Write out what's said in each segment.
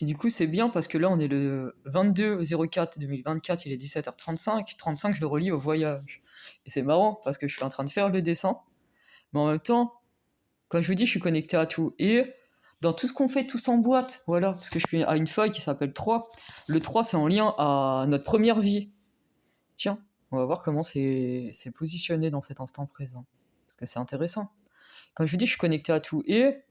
Et du coup, c'est bien parce que là, on est le 22/04/2024, il est 17h35. 35, je le relie au voyage. Et c'est marrant parce que je suis en train de faire le dessin, mais en même temps, quand je vous dis, je suis connecté à tout. Et dans tout ce qu'on fait, tout s'emboîte. Voilà, parce que je suis à une feuille qui s'appelle 3. Le 3, c'est en lien à notre première vie. Tiens, on va voir comment c'est positionné dans cet instant présent. Parce que c'est intéressant. Comme je vous dis, je suis connecté à tout. Et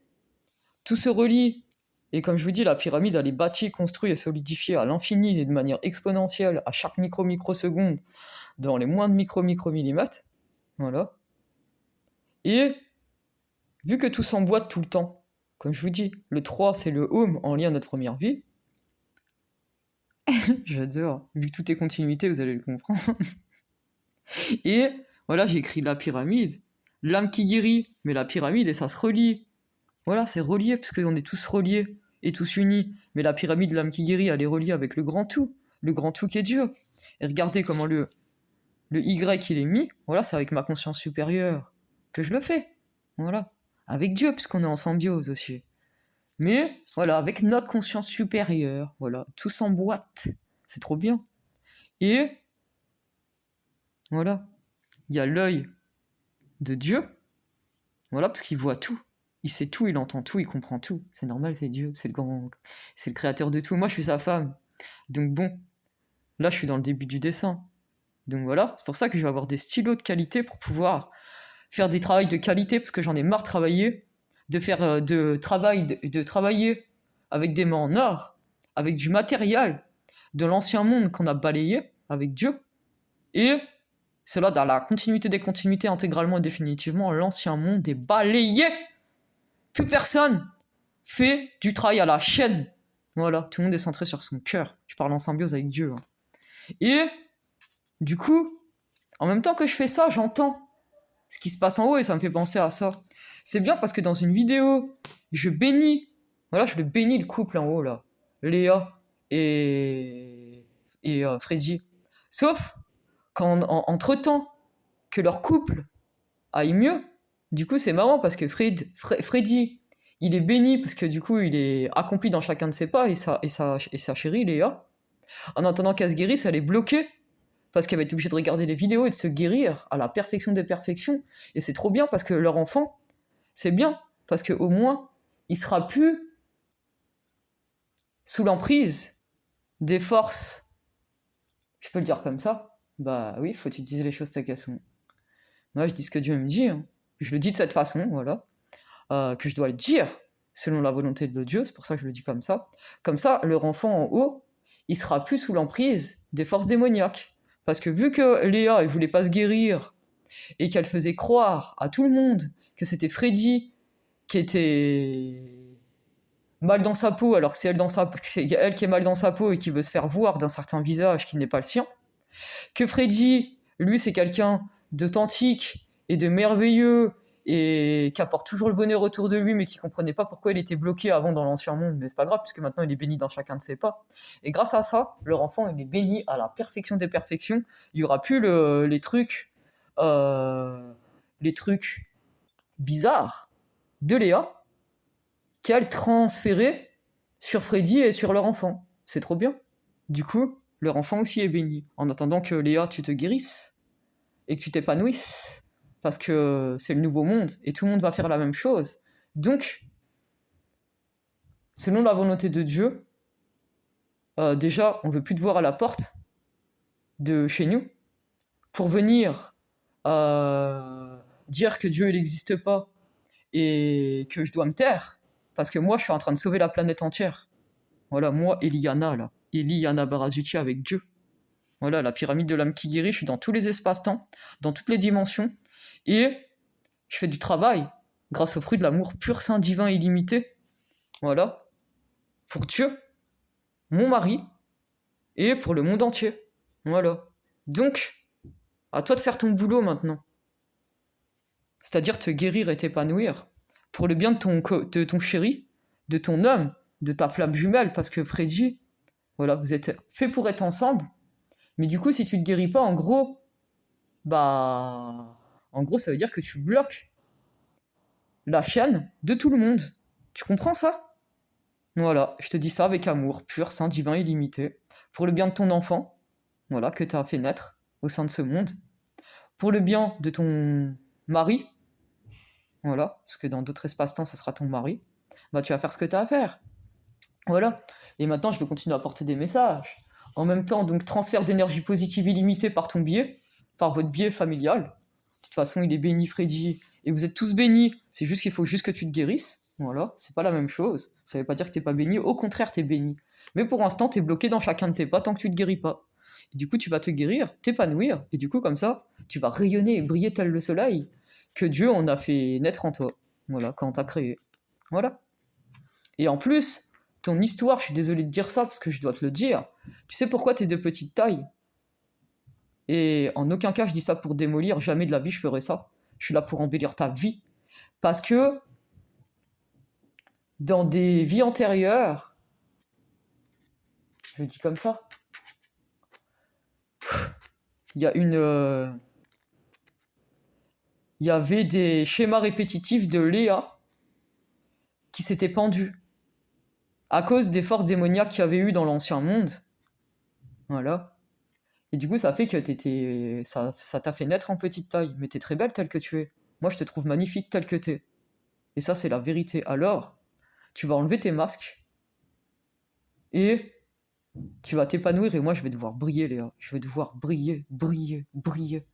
tout se relie. Et comme je vous dis, la pyramide, elle est bâtie, construite et solidifiée à l'infini et de manière exponentielle à chaque microseconde dans les moins de micromillimètres. Voilà. Et vu que tout s'emboîte tout le temps, comme je vous dis, le 3, c'est le home en lien à notre première vie. J'adore. Vu que tout est continuité, vous allez le comprendre. Et voilà, j'ai écrit la pyramide. L'âme qui guérit, mais la pyramide, et ça se relie. Voilà, c'est relié, parce qu'on est tous reliés et tous unis. Mais la pyramide, l'âme qui guérit, elle est reliée avec le grand tout qui est Dieu. Et regardez comment le Y, il est mis. Voilà, c'est avec ma conscience supérieure que je le fais. Voilà. Avec Dieu, puisqu'on est en symbiose aussi. Mais, voilà, avec notre conscience supérieure. Voilà, tout s'emboîte. C'est trop bien. Et, voilà, il y a l'œil de Dieu. Voilà, parce qu'il voit tout. Il sait tout, il entend tout, il comprend tout. C'est normal, c'est Dieu, c'est le créateur de tout. Moi, je suis sa femme. Donc bon, là, je suis dans le début du dessin. Donc voilà, c'est pour ça que je vais avoir des stylos de qualité pour pouvoir faire des travails de qualité, parce que j'en ai marre de travailler, de faire de travailler avec des mains en or, avec du matériel de l'ancien monde qu'on a balayé avec Dieu, et cela dans la continuité des continuités, intégralement et définitivement, l'ancien monde est balayé. Plus personne fait du travail à la chaîne. Voilà, tout le monde est centré sur son cœur. Je parle en symbiose avec Dieu. Hein. Et du coup, en même temps que je fais ça, j'entends ce qui se passe en haut et ça me fait penser à ça. C'est bien parce que dans une vidéo, je le bénis le couple en haut là, Léa et Freddy. Sauf entre-temps que leur couple aille mieux, du coup c'est marrant parce que Freddy, il est béni parce que du coup il est accompli dans chacun de ses pas et sa chérie Léa, en attendant qu'elle se guérisse, elle est bloquée parce qu'elle va être obligée de regarder les vidéos et de se guérir à la perfection des perfections. Et c'est trop bien parce que leur enfant, c'est bien parce qu'au moins il sera plus sous l'emprise des forces. Je peux le dire comme ça? Bah oui, faut utiliser les choses telles qu'elles sont. Moi je dis ce que Dieu me dit, hein. Je le dis de cette façon, voilà. Que je dois le dire selon la volonté de Dieu, c'est pour ça que je le dis comme ça. Comme ça, leur enfant en haut, il sera plus sous l'emprise des forces démoniaques. Parce que vu que Léa, elle voulait pas se guérir, et qu'elle faisait croire à tout le monde que c'était Freddy qui était mal dans sa peau, alors que c'est elle qui est mal dans sa peau et qui veut se faire voir d'un certain visage qui n'est pas le sien, que Freddy, lui, c'est quelqu'un d'authentique et de merveilleux et qui apporte toujours le bonheur autour de lui, mais qui comprenait pas pourquoi il était bloqué avant dans l'ancien monde. Mais c'est pas grave, puisque maintenant il est béni dans chacun de ses pas. Et grâce à ça, leur enfant, il est béni à la perfection des perfections. Il y aura plus euh, les trucs bizarres de Léa qu'elle transférait sur Freddy et sur leur enfant. C'est trop bien. Du coup, leur enfant aussi est béni. En attendant que Léa, tu te guérisses et que tu t'épanouisses, parce que c'est le nouveau monde et tout le monde va faire la même chose. Donc, selon la volonté de Dieu, déjà, on veut plus te voir à la porte de chez nous pour venir dire que Dieu n'existe pas et que je dois me taire, parce que moi, je suis en train de sauver la planète entière. Voilà, moi, Eliana, là. Eliana Barazuti avec Dieu. Voilà, la pyramide de l'âme qui guérit, je suis dans tous les espaces-temps, dans toutes les dimensions, et je fais du travail grâce au fruit de l'amour pur, saint, divin, illimité. Voilà, pour Dieu, mon mari, et pour le monde entier. Voilà. Donc, à toi de faire ton boulot maintenant. C'est-à-dire te guérir et t'épanouir pour le bien de ton chéri, de ton homme, de ta flamme jumelle, parce que Freddy, voilà, vous êtes fait pour être ensemble, mais du coup, si tu te guéris pas, en gros, ça veut dire que tu bloques la chaîne de tout le monde. Tu comprends ça? Voilà, je te dis ça avec amour, pur, saint, divin, illimité, pour le bien de ton enfant, voilà, que tu as fait naître au sein de ce monde, pour le bien de ton mari, voilà, parce que dans d'autres espaces-temps, ça sera ton mari, bah tu vas faire ce que tu as à faire. Voilà. Et maintenant, je vais continuer à apporter des messages. En même temps, donc, transfert d'énergie positive illimitée par ton biais, par votre biais familial. De toute façon, il est béni, Freddy. Et vous êtes tous bénis. C'est juste qu'il faut juste que tu te guérisses. Voilà. C'est pas la même chose. Ça veut pas dire que t'es pas béni. Au contraire, t'es béni. Mais pour l'instant, t'es bloqué dans chacun de tes pas tant que tu te guéris pas. Et du coup, tu vas te guérir, t'épanouir. Et du coup, comme ça, tu vas rayonner et briller tel le soleil que Dieu en a fait naître en toi. Voilà, quand t'a créé. Voilà. Et en plus, ton histoire, je suis désolé de dire ça parce que je dois te le dire, tu sais pourquoi t'es de petite taille? Et en aucun cas je dis ça pour démolir, jamais de la vie je ferai ça. Je suis là pour embellir ta vie. Parce que dans des vies antérieures, je le dis comme ça, il y a il y avait des schémas répétitifs de Léa qui s'étaient pendus à cause des forces démoniaques qu'il y avait eu dans l'ancien monde. Voilà. Et du coup, ça fait que ça t'a fait naître en petite taille. Mais t'es très belle telle que tu es. Moi, je te trouve magnifique telle que t'es. Et ça, c'est la vérité. Alors, tu vas enlever tes masques et tu vas t'épanouir. Et moi, je vais devoir briller, Léa. Je vais devoir briller, briller, briller.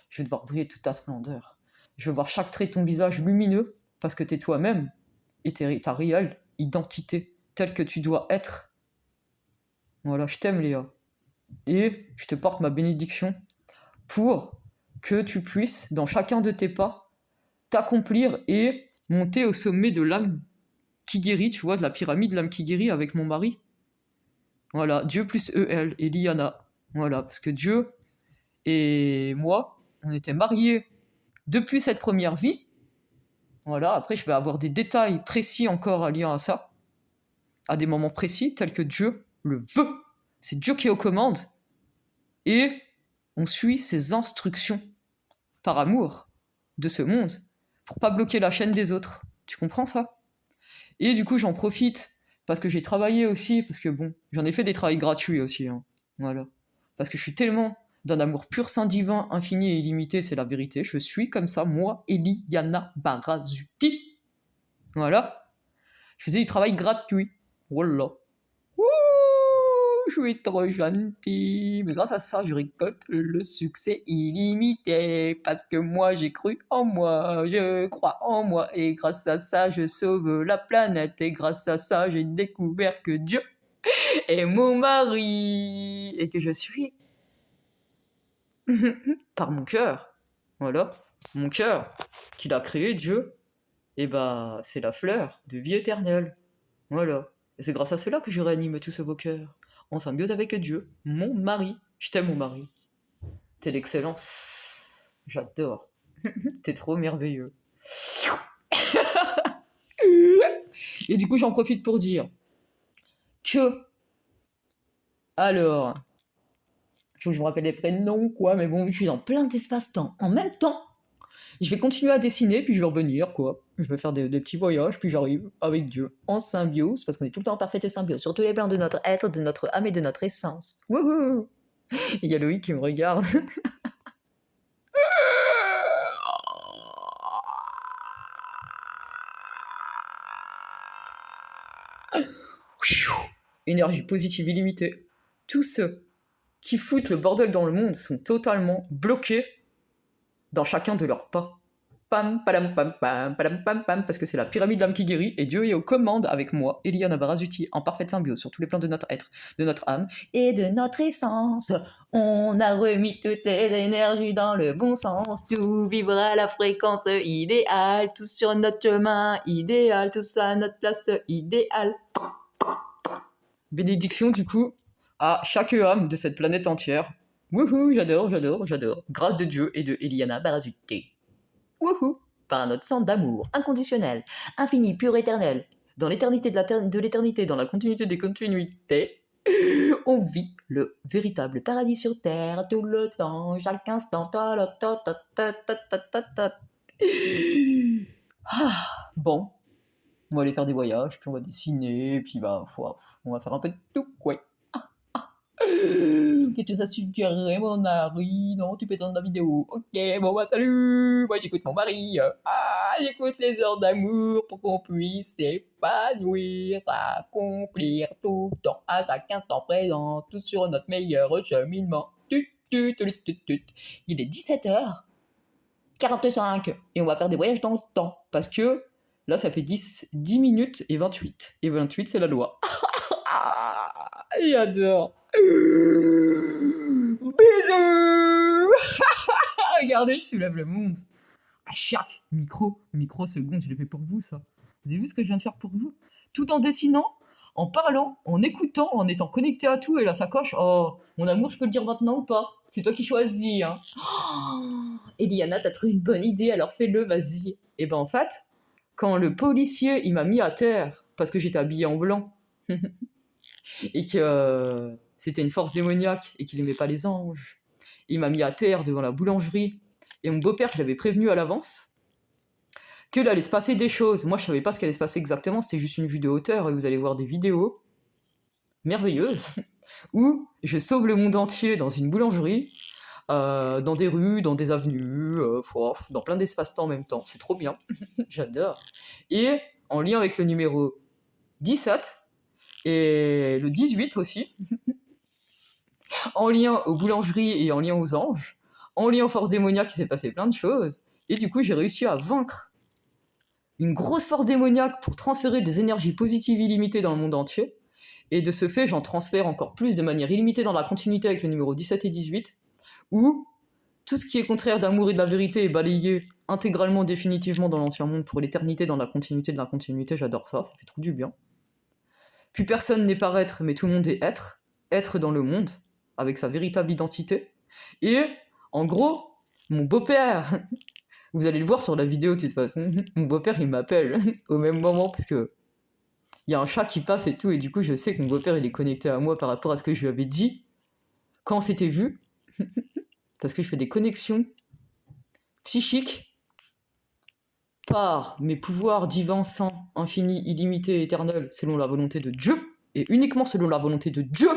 Je vais devoir briller toute ta splendeur. Je vais voir chaque trait de ton visage lumineux parce que t'es toi-même et t'es ta réelle identité telle que tu dois être. Voilà, je t'aime, Léa. Et je te porte ma bénédiction pour que tu puisses, dans chacun de tes pas, t'accomplir et monter au sommet de l'âme qui guérit, tu vois, de la pyramide, l'âme qui guérit avec mon mari. Voilà, Dieu plus EL et Liana. Voilà, parce que Dieu et moi, on était mariés depuis cette première vie. Voilà, après je vais avoir des détails précis encore à lien à ça, à des moments précis tels que Dieu le veut. C'est Dieu qui est aux commandes et on suit ses instructions par amour de ce monde pour pas bloquer la chaîne des autres. Tu comprends ça? Et du coup, j'en profite parce que j'ai travaillé aussi, parce que bon, j'en ai fait des travails gratuits aussi, hein. Voilà. Parce que je suis tellement d'un amour pur, saint, divin, infini et illimité, c'est la vérité. Je suis comme ça, moi, Eliana Barazuti. Voilà. Je faisais du travail gratuit. Voilà. Ouh, je suis trop gentil. Mais grâce à ça, je récolte le succès illimité. Parce que moi, j'ai cru en moi. Je crois en moi. Et grâce à ça, je sauve la planète. Et grâce à ça, j'ai découvert que Dieu est mon mari. Et que je suis par mon cœur. Voilà. Mon cœur, qu'il a créé, Dieu, et bah, c'est la fleur de vie éternelle. Voilà. Et c'est grâce à cela que je réanime tout ce beau cœur. En symbiose avec Dieu, mon mari. Je t'aime, mon mari. T'es l'excellence. J'adore. T'es trop merveilleux. Et du coup, j'en profite pour dire que. Alors. Faut que je me rappelle les prénoms, quoi, mais bon, je suis dans plein d'espace-temps. En même temps, je vais continuer à dessiner, puis je vais revenir, quoi. Je vais faire des petits voyages, puis j'arrive avec Dieu, en symbiose, parce qu'on est tout le temps en parfaite symbiose, sur tous les plans de notre être, de notre âme et de notre essence. Wouhou! Il y a Loïc qui me regarde. Énergie positive illimitée. Tous ceux qui foutent le bordel dans le monde sont totalement bloqués dans chacun de leurs pas. Pam, padam, pam, pam, padam, pam, pam, parce que c'est la pyramide de l'âme qui guérit, et Dieu est aux commandes avec moi, Eliana Barazuti, en parfaite symbiose sur tous les plans de notre être, de notre âme et de notre essence. On a remis toutes les énergies dans le bon sens, tout vibre à la fréquence idéale, tout sur notre chemin idéal, tout ça à notre place idéale. Bénédiction du coup à chaque âme de cette planète entière. Wouhou, j'adore, j'adore, j'adore. Grâce de Dieu et de Eliana Barazuti. Wouhou! Par notre sang d'amour inconditionnel, infini, pur, éternel, dans l'éternité de l'éternité, dans la continuité des continuités, on vit le véritable paradis sur terre tout le temps, chaque instant. Bon, On va aller faire des voyages, puis on va dessiner, puis bah, on va faire un peu de tout, quoi. Qu'est-ce que ça suggérerait, mon mari? Non, tu peux dans la vidéo. Ok, bon bah salut. Moi j'écoute mon mari. J'écoute les heures d'amour pour qu'on puisse s'épanouir, s'accomplir tout le temps, à chaque instant présent, tout sur notre meilleur cheminement. Il est 17h45 et on va faire des voyages dans le temps parce que là ça fait 10 minutes et 28. Et 28 c'est la loi. J'adore. Bisous. Regardez, je soulève le monde. À chaque microseconde, je l'ai fait pour vous, ça. Vous avez vu ce que je viens de faire pour vous? Tout en dessinant, en parlant, en écoutant, en étant connecté à tout et la sacoche. Oh, mon amour, je peux le dire maintenant ou pas? C'est toi qui choisis, hein. Oh, Eliana, t'as trouvé une bonne idée, alors fais-le, vas-y. Et ben en fait, quand le policier, il m'a mis à terre, parce que j'étais habillée en blanc, et que c'était une force démoniaque et qu'il aimait pas les anges. Il m'a mis à terre devant la boulangerie et mon beau-père, je l'avais prévenu à l'avance qu'il allait se passer des choses. Moi, je savais pas ce qui allait se passer exactement, c'était juste une vue de hauteur et vous allez voir des vidéos merveilleuses où je sauve le monde entier dans une boulangerie, dans des rues, dans des avenues, dans plein d'espaces-temps en même temps. C'est trop bien, j'adore. Et en lien avec le numéro 17, et le 18 aussi, en lien aux boulangeries et en lien aux anges, en lien aux forces démoniaques, il s'est passé plein de choses. Et du coup, j'ai réussi à vaincre une grosse force démoniaque pour transférer des énergies positives illimitées dans le monde entier. Et de ce fait, j'en transfère encore plus de manière illimitée dans la continuité avec le numéro 17 et 18, où tout ce qui est contraire d'amour et de la vérité est balayé intégralement, définitivement dans l'ancien monde pour l'éternité, dans la continuité de la continuité. J'adore ça, ça fait trop du bien. Plus personne n'est paraître, mais tout le monde est être. Être dans le monde, avec sa véritable identité. Et, en gros, mon beau-père, vous allez le voir sur la vidéo de toute façon, mon beau-père, il m'appelle au même moment, parce que il y a un chat qui passe et tout, et du coup, je sais que mon beau-père, il est connecté à moi par rapport à ce que je lui avais dit quand on s'était vu, parce que je fais des connexions psychiques par mes pouvoirs divins, saints, infinis, illimités, éternels, selon la volonté de Dieu, et uniquement selon la volonté de Dieu,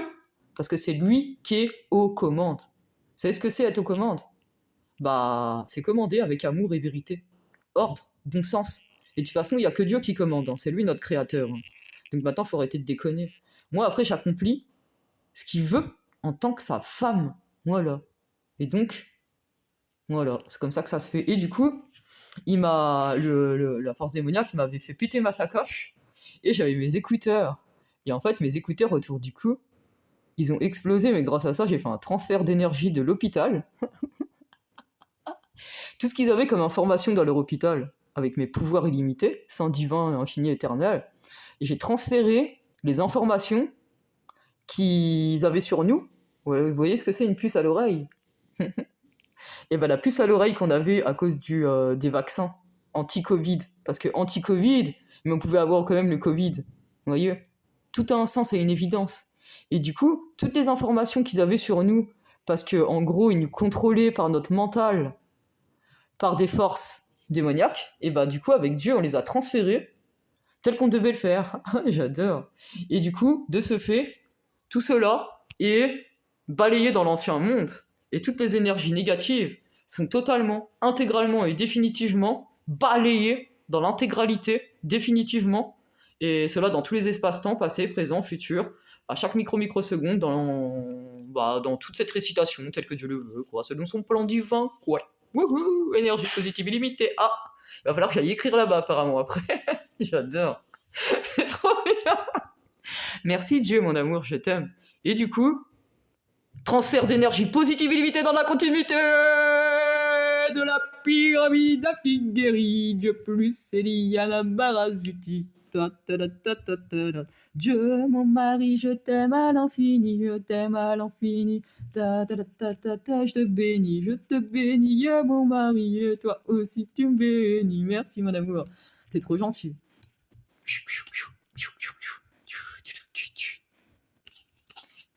parce que c'est lui qui est aux commandes. Vous savez ce que c'est être aux commandes? Bah, c'est commander avec amour et vérité. Ordre, bon sens. Et de toute façon, il n'y a que Dieu qui commande, hein. C'est lui notre créateur. Hein. Donc maintenant, il faut arrêter de déconner. Moi, après, j'accomplis ce qu'il veut en tant que sa femme. Voilà. Et donc, voilà, c'est comme ça que ça se fait. Et du coup, la force démoniaque m'avait fait péter ma sacoche et j'avais mes écouteurs. Et en fait, mes écouteurs autour du cou, ils ont explosé, mais grâce à ça, j'ai fait un transfert d'énergie de l'hôpital. Tout ce qu'ils avaient comme information dans leur hôpital, avec mes pouvoirs illimités, saint divin, infini, éternel, et j'ai transféré les informations qu'ils avaient sur nous. Ouais, vous voyez ce que c'est une puce à l'oreille? Et ben la puce à l'oreille qu'on avait à cause des vaccins anti-Covid, parce que anti-Covid, mais on pouvait avoir quand même le Covid. Vous voyez? Tout a un sens et une évidence. Et du coup, toutes les informations qu'ils avaient sur nous, parce que en gros, ils nous contrôlaient par notre mental, par des forces démoniaques, et bah du coup, avec Dieu, on les a transférées tel qu'on devait le faire. J'adore. Et du coup, de ce fait, tout cela est balayé dans l'ancien monde. Et toutes les énergies négatives sont totalement, intégralement et définitivement balayées dans l'intégralité, définitivement. Et cela dans tous les espaces-temps, passé, présent, futur, à chaque microseconde, dans toute cette récitation, telle que Dieu le veut, quoi, selon son plan divin, quoi. Wouhou, énergie positive illimitée. Ah, il va falloir que j'aille écrire là-bas apparemment après. J'adore. C'est trop bien. Merci Dieu, mon amour, je t'aime. Et du coup, transfert d'énergie positive illimitée dans la continuité de la pyramide à Figuerie. Dieu plus Eliana Barazuti. Dieu, mon mari, je t'aime à l'infini, je t'aime à l'infini. Je te bénis, mon mari, et toi aussi tu me bénis. Merci, mon amour. T'es trop gentil.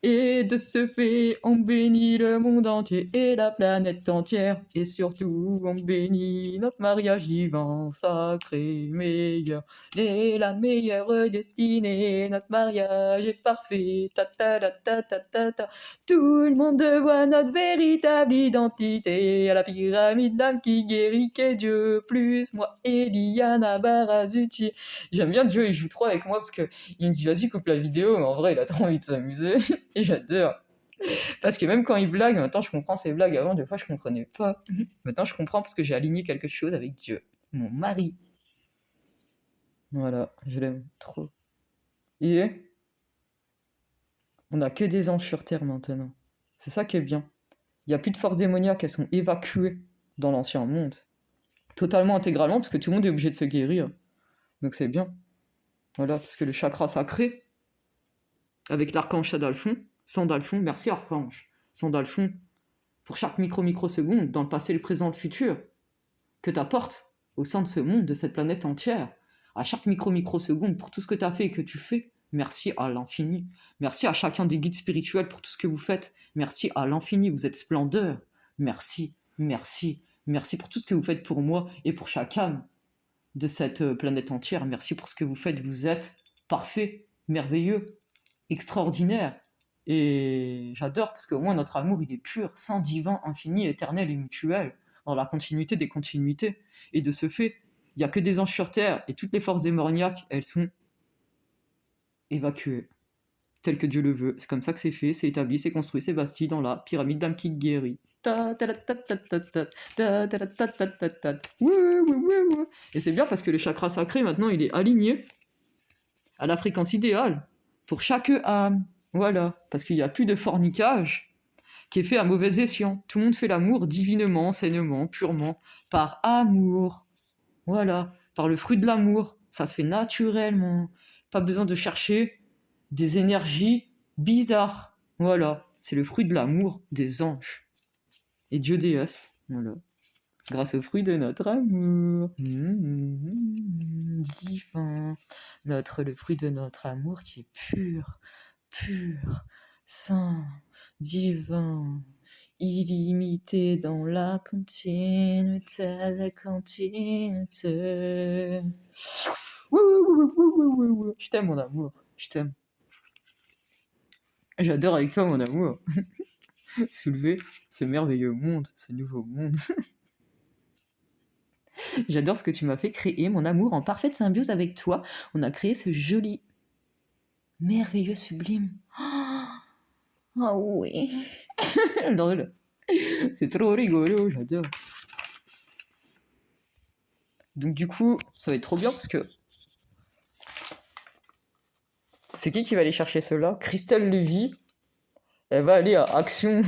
Et de ce fait, on bénit le monde entier et la planète entière. Et surtout, on bénit notre mariage divin, sacré, meilleur. Et la meilleure destinée, notre mariage est parfait. Ta ta ta ta ta ta ta. Tout le monde voit notre véritable identité. À la pyramide d'âme qui guérit, qu'est Dieu plus moi, Eliana Barazucci. J'aime bien Dieu, il joue trop avec moi parce que il me dit vas-y coupe la vidéo, mais en vrai il a trop envie de s'amuser et j'adore. Parce que même quand il blague, maintenant je comprends ses blagues. Avant, des fois je comprenais pas. Maintenant je comprends parce que j'ai aligné quelque chose avec Dieu, mon mari. Voilà, je l'aime trop. Et on n'a que des anges sur Terre maintenant. C'est ça qui est bien. Il n'y a plus de forces démoniaques, elles sont évacuées dans l'ancien monde. Totalement, intégralement, parce que tout le monde est obligé de se guérir. Donc c'est bien. Voilà, parce que le chakra sacré, avec l'archange Sandalphon, merci archange, Sandalphon, pour chaque microseconde, dans le passé, le présent, le futur, que tu apportes au sein de ce monde, de cette planète entière, à chaque microseconde, pour tout ce que tu as fait et que tu fais, merci à l'infini. Merci à chacun des guides spirituels pour tout ce que vous faites. Merci à l'infini, vous êtes splendeur. Merci, merci, merci pour tout ce que vous faites pour moi et pour chaque âme de cette planète entière. Merci pour ce que vous faites, vous êtes parfait, merveilleux, extraordinaire. Et j'adore parce qu'au moins notre amour il est pur, saint, divin, infini, éternel et mutuel, dans la continuité des continuités. Et de ce fait, il n'y a que des anges sur terre et toutes les forces démoniaques, elles sont évacuées, tel que Dieu le veut. C'est comme ça que c'est fait, c'est établi, c'est construit, c'est bâti dans la pyramide d'âme qui guérit. Et c'est bien parce que le chakra sacré maintenant il est aligné à la fréquence idéale pour chaque âme. Voilà, parce qu'il n'y a plus de fornicage qui est fait à mauvais escient. Tout le monde fait l'amour divinement, sainement, purement, par amour. Voilà, par le fruit de l'amour. Ça se fait naturellement. Pas besoin de chercher des énergies bizarres. Voilà, c'est le fruit de l'amour des anges. Et Dieu déesse. Voilà. Grâce au fruit de notre amour. Divin. Le fruit de notre amour qui est pur, saint, divin, illimité dans la continuité de la continuité. Je t'aime mon amour, je t'aime. J'adore avec toi mon amour. Soulever ce merveilleux monde, ce nouveau monde. J'adore ce que tu m'as fait créer, mon amour, en parfaite symbiose avec toi. On a créé ce joli, merveilleux, sublime. Oh oui. C'est trop rigolo, j'adore. Donc du coup, ça va être trop bien parce que... C'est qui va aller chercher cela? Christelle Lévy. Elle va aller à Action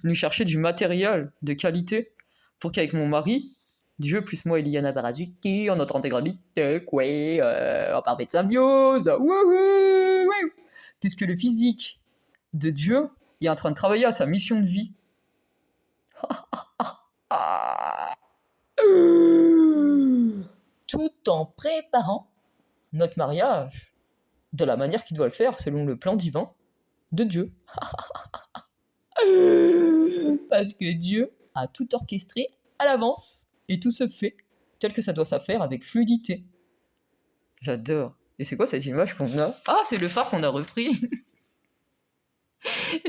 nous chercher du matériel de qualité pour qu'avec mon mari, Dieu plus moi, Eliana Barazucchi, en notre intégralité, en parfaite symbiose, wouhou, puisque le physique de Dieu est en train de travailler à sa mission de vie. Tout en préparant notre mariage de la manière qu'il doit le faire selon le plan divin de Dieu. Parce que Dieu a tout orchestré à l'avance et tout se fait tel que ça doit se faire avec fluidité. J'adore. Et c'est quoi cette image qu'on a? Ah, c'est le phare qu'on a repris.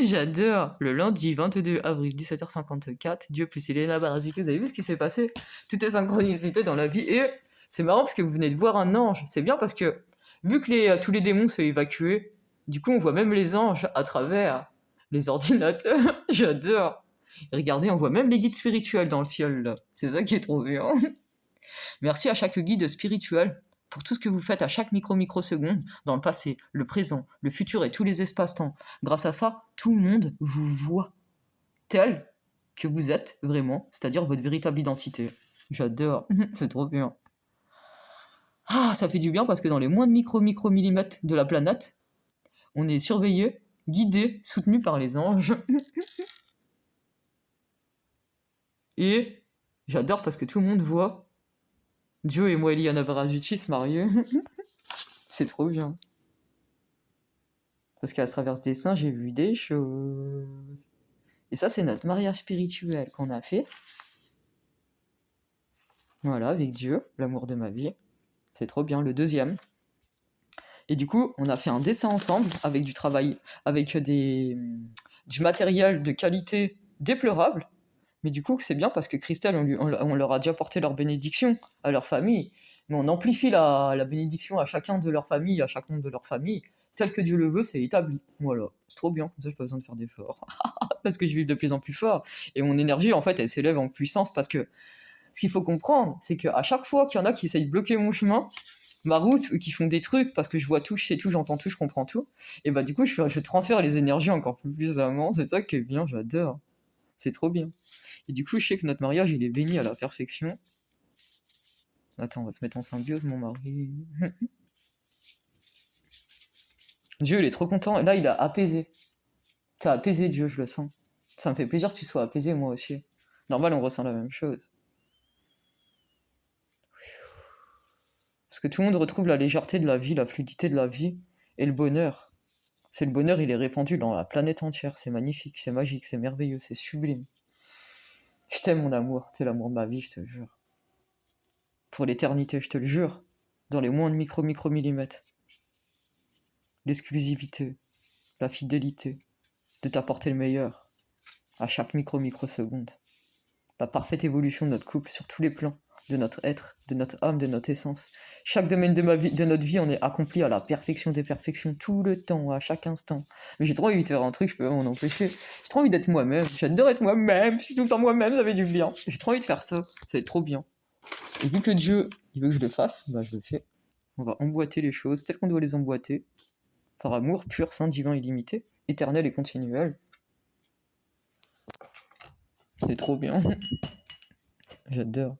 J'adore. Le lundi 22 avril 17h54, Dieu plus Eliana Barazucchi. Vous avez vu ce qui s'est passé? Tout est synchronicité dans la vie. Et c'est marrant parce que vous venez de voir un ange. C'est bien parce que vu que tous les démons sont évacués, du coup on voit même les anges à travers les ordinateurs. J'adore. Et regardez, on voit même les guides spirituels dans le ciel là. C'est ça qui est trop bien. Merci à chaque guide spirituel pour tout ce que vous faites à chaque microseconde dans le passé, le présent, le futur et tous les espaces-temps. Grâce à ça, tout le monde vous voit tel que vous êtes vraiment, c'est-à-dire votre véritable identité. J'adore, c'est trop bien. Ah, ça fait du bien parce que dans les moins de micro-millimètres de la planète, on est surveillé, guidé, soutenu par les anges. Et j'adore parce que tout le monde voit Dieu et moi, Eliana Barazucchi, se marier. C'est trop bien. Parce qu'à travers ce dessin, j'ai vu des choses. Et ça, c'est notre mariage spirituel qu'on a fait. Voilà, avec Dieu, l'amour de ma vie. C'est trop bien, le deuxième. Et du coup, on a fait un dessin ensemble avec du travail, avec du matériel de qualité déplorable. Mais du coup, c'est bien parce que Christelle, on leur a déjà porté leur bénédiction à leur famille. Mais on amplifie la bénédiction à chacun de leur famille, à chaque membre de leur famille. Tel que Dieu le veut, c'est établi. Voilà, c'est trop bien. Comme ça, j'ai pas besoin de faire d'efforts. Parce que je vis de plus en plus fort. Et mon énergie, en fait, elle s'élève en puissance. Parce que ce qu'il faut comprendre, c'est qu'à chaque fois qu'il y en a qui essayent de bloquer mon chemin, ma route, ou qui font des trucs, parce que je vois tout, je sais tout, j'entends tout, je comprends tout, et bah du coup, je transfère les énergies encore plus puissamment. C'est ça qui est bien, j'adore. C'est trop bien. Et du coup, je sais que notre mariage, il est béni à la perfection. Attends, on va se mettre en symbiose, mon mari. Dieu, il est trop content. Et là, il a apaisé. T'as apaisé, Dieu, je le sens. Ça me fait plaisir que tu sois apaisé, moi aussi. Normal, on ressent la même chose. Parce que tout le monde retrouve la légèreté de la vie, la fluidité de la vie, et le bonheur. C'est le bonheur, il est répandu dans la planète entière. C'est magnifique, c'est magique, c'est merveilleux, c'est sublime. Je t'aime, mon amour. T'es l'amour de ma vie, je te jure. Pour l'éternité, je te le jure. Dans les moins de micro-millimètres. L'exclusivité, la fidélité, de t'apporter le meilleur à chaque microseconde. La parfaite évolution de notre couple sur tous les plans, de notre être, de notre âme, de notre essence. Chaque domaine de notre vie, on est accompli à la perfection des perfections, tout le temps, à chaque instant. Mais j'ai trop envie de faire un truc, je peux pas m'en empêcher. J'ai trop envie d'être moi-même, j'adore être moi-même, je suis tout le temps moi-même, ça fait du bien. J'ai trop envie de faire ça, ça va être trop bien. Et vu que Dieu, il veut que je le fasse, bah je le fais. On va emboîter les choses telles qu'on doit les emboîter, par amour pur, saint, divin, illimité, éternel et continuel. C'est trop bien. J'adore.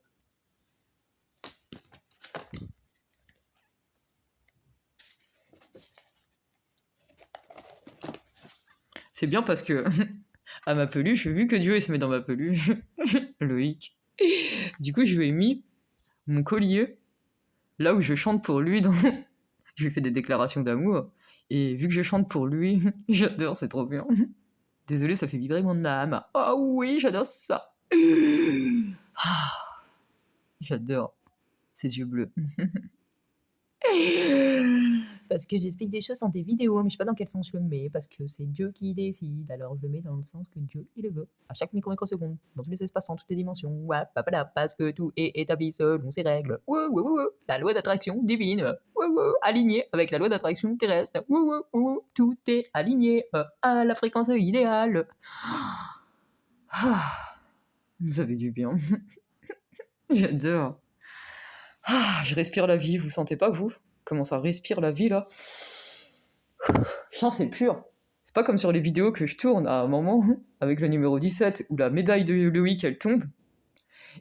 C'est bien parce que à ma peluche, vu que Dieu il se met dans ma peluche, Loïc, du coup je lui ai mis mon collier là où je chante pour lui. Je lui fais des déclarations d'amour. Et vu que je chante pour lui, j'adore, c'est trop bien. Désolé, ça fait vibrer mon âme. Oh oui, j'adore ça. J'adore ces yeux bleus. Parce que j'explique des choses dans des vidéos, mais je sais pas dans quel sens je le mets, parce que c'est Dieu qui décide, alors je le mets dans le sens que Dieu, il le veut, à chaque microseconde, dans tous les espaces, en toutes les dimensions, parce que tout est établi selon ses règles, la loi d'attraction divine, aligné avec la loi d'attraction terrestre, tout est aligné à la fréquence idéale. Vous avez du bien. J'adore. Je respire la vie, vous sentez pas, vous? Comment ça respire la vie, là? Je sens c'est pur. C'est pas comme sur les vidéos que je tourne à un moment, avec le numéro 17, où la médaille de Loïc, elle tombe,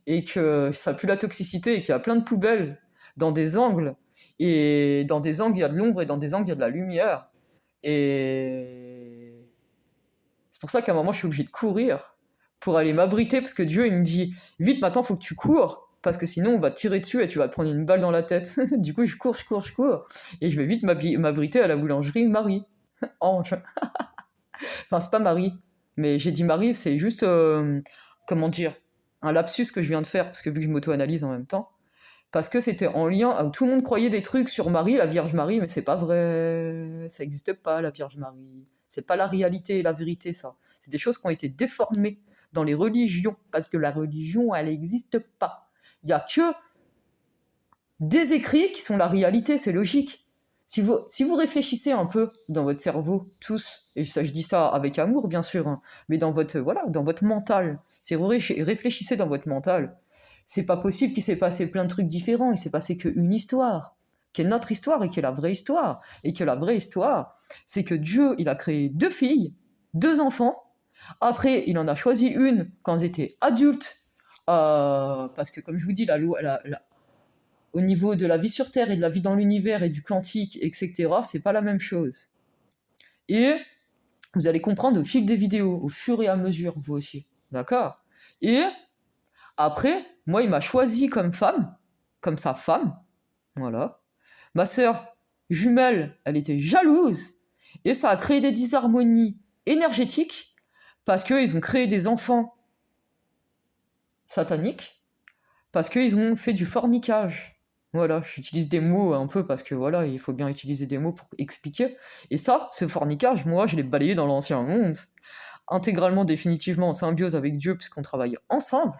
et que ça pue la toxicité, et qu'il y a plein de poubelles dans des angles, et dans des angles, il y a de l'ombre, et dans des angles, il y a de la lumière. Et c'est pour ça qu'à un moment, je suis obligé de courir pour aller m'abriter, parce que Dieu, il me dit « Vite, maintenant, faut que tu cours !» parce que sinon on va te tirer dessus et tu vas te prendre une balle dans la tête. Du coup, je cours, et je vais vite m'abriter à la boulangerie Marie. Ange. Enfin, c'est pas Marie, mais j'ai dit Marie, c'est juste, comment dire, un lapsus que je viens de faire, parce que vu que je m'auto-analyse en même temps, parce que c'était en lien, tout le monde croyait des trucs sur Marie, la Vierge Marie, mais c'est pas vrai, ça n'existe pas, la Vierge Marie. C'est pas la réalité et la vérité, ça. C'est des choses qui ont été déformées dans les religions, parce que la religion, elle n'existe pas. Il n'y a que des écrits qui sont la réalité, c'est logique. Si vous réfléchissez un peu dans votre cerveau, tous, et ça, je dis ça avec amour, bien sûr, hein, mais dans votre mental, si vous réfléchissez dans votre mental, c'est pas possible qu'il s'est passé plein de trucs différents, il s'est passé qu'une histoire, qui est notre histoire et qui est la vraie histoire. Et que la vraie histoire, c'est que Dieu, il a créé 2 filles, 2 enfants, après, il en a choisi une quand ils étaient adultes, parce que, comme je vous dis, au niveau de la vie sur Terre et de la vie dans l'univers et du quantique, etc., c'est pas la même chose. Et vous allez comprendre au fil des vidéos, au fur et à mesure, vous aussi. D'accord? Et après, moi, il m'a choisi comme femme, comme sa femme. Voilà. Ma sœur jumelle, elle était jalouse. Et ça a créé des disharmonies énergétiques parce qu'ils ont créé des enfants sataniques, parce qu'ils ont fait du fornicage. Voilà, j'utilise des mots un peu parce que voilà, il faut bien utiliser des mots pour expliquer. Et ça, ce fornicage, moi, je l'ai balayé dans l'ancien monde, intégralement, définitivement en symbiose avec Dieu, puisqu'on travaille ensemble.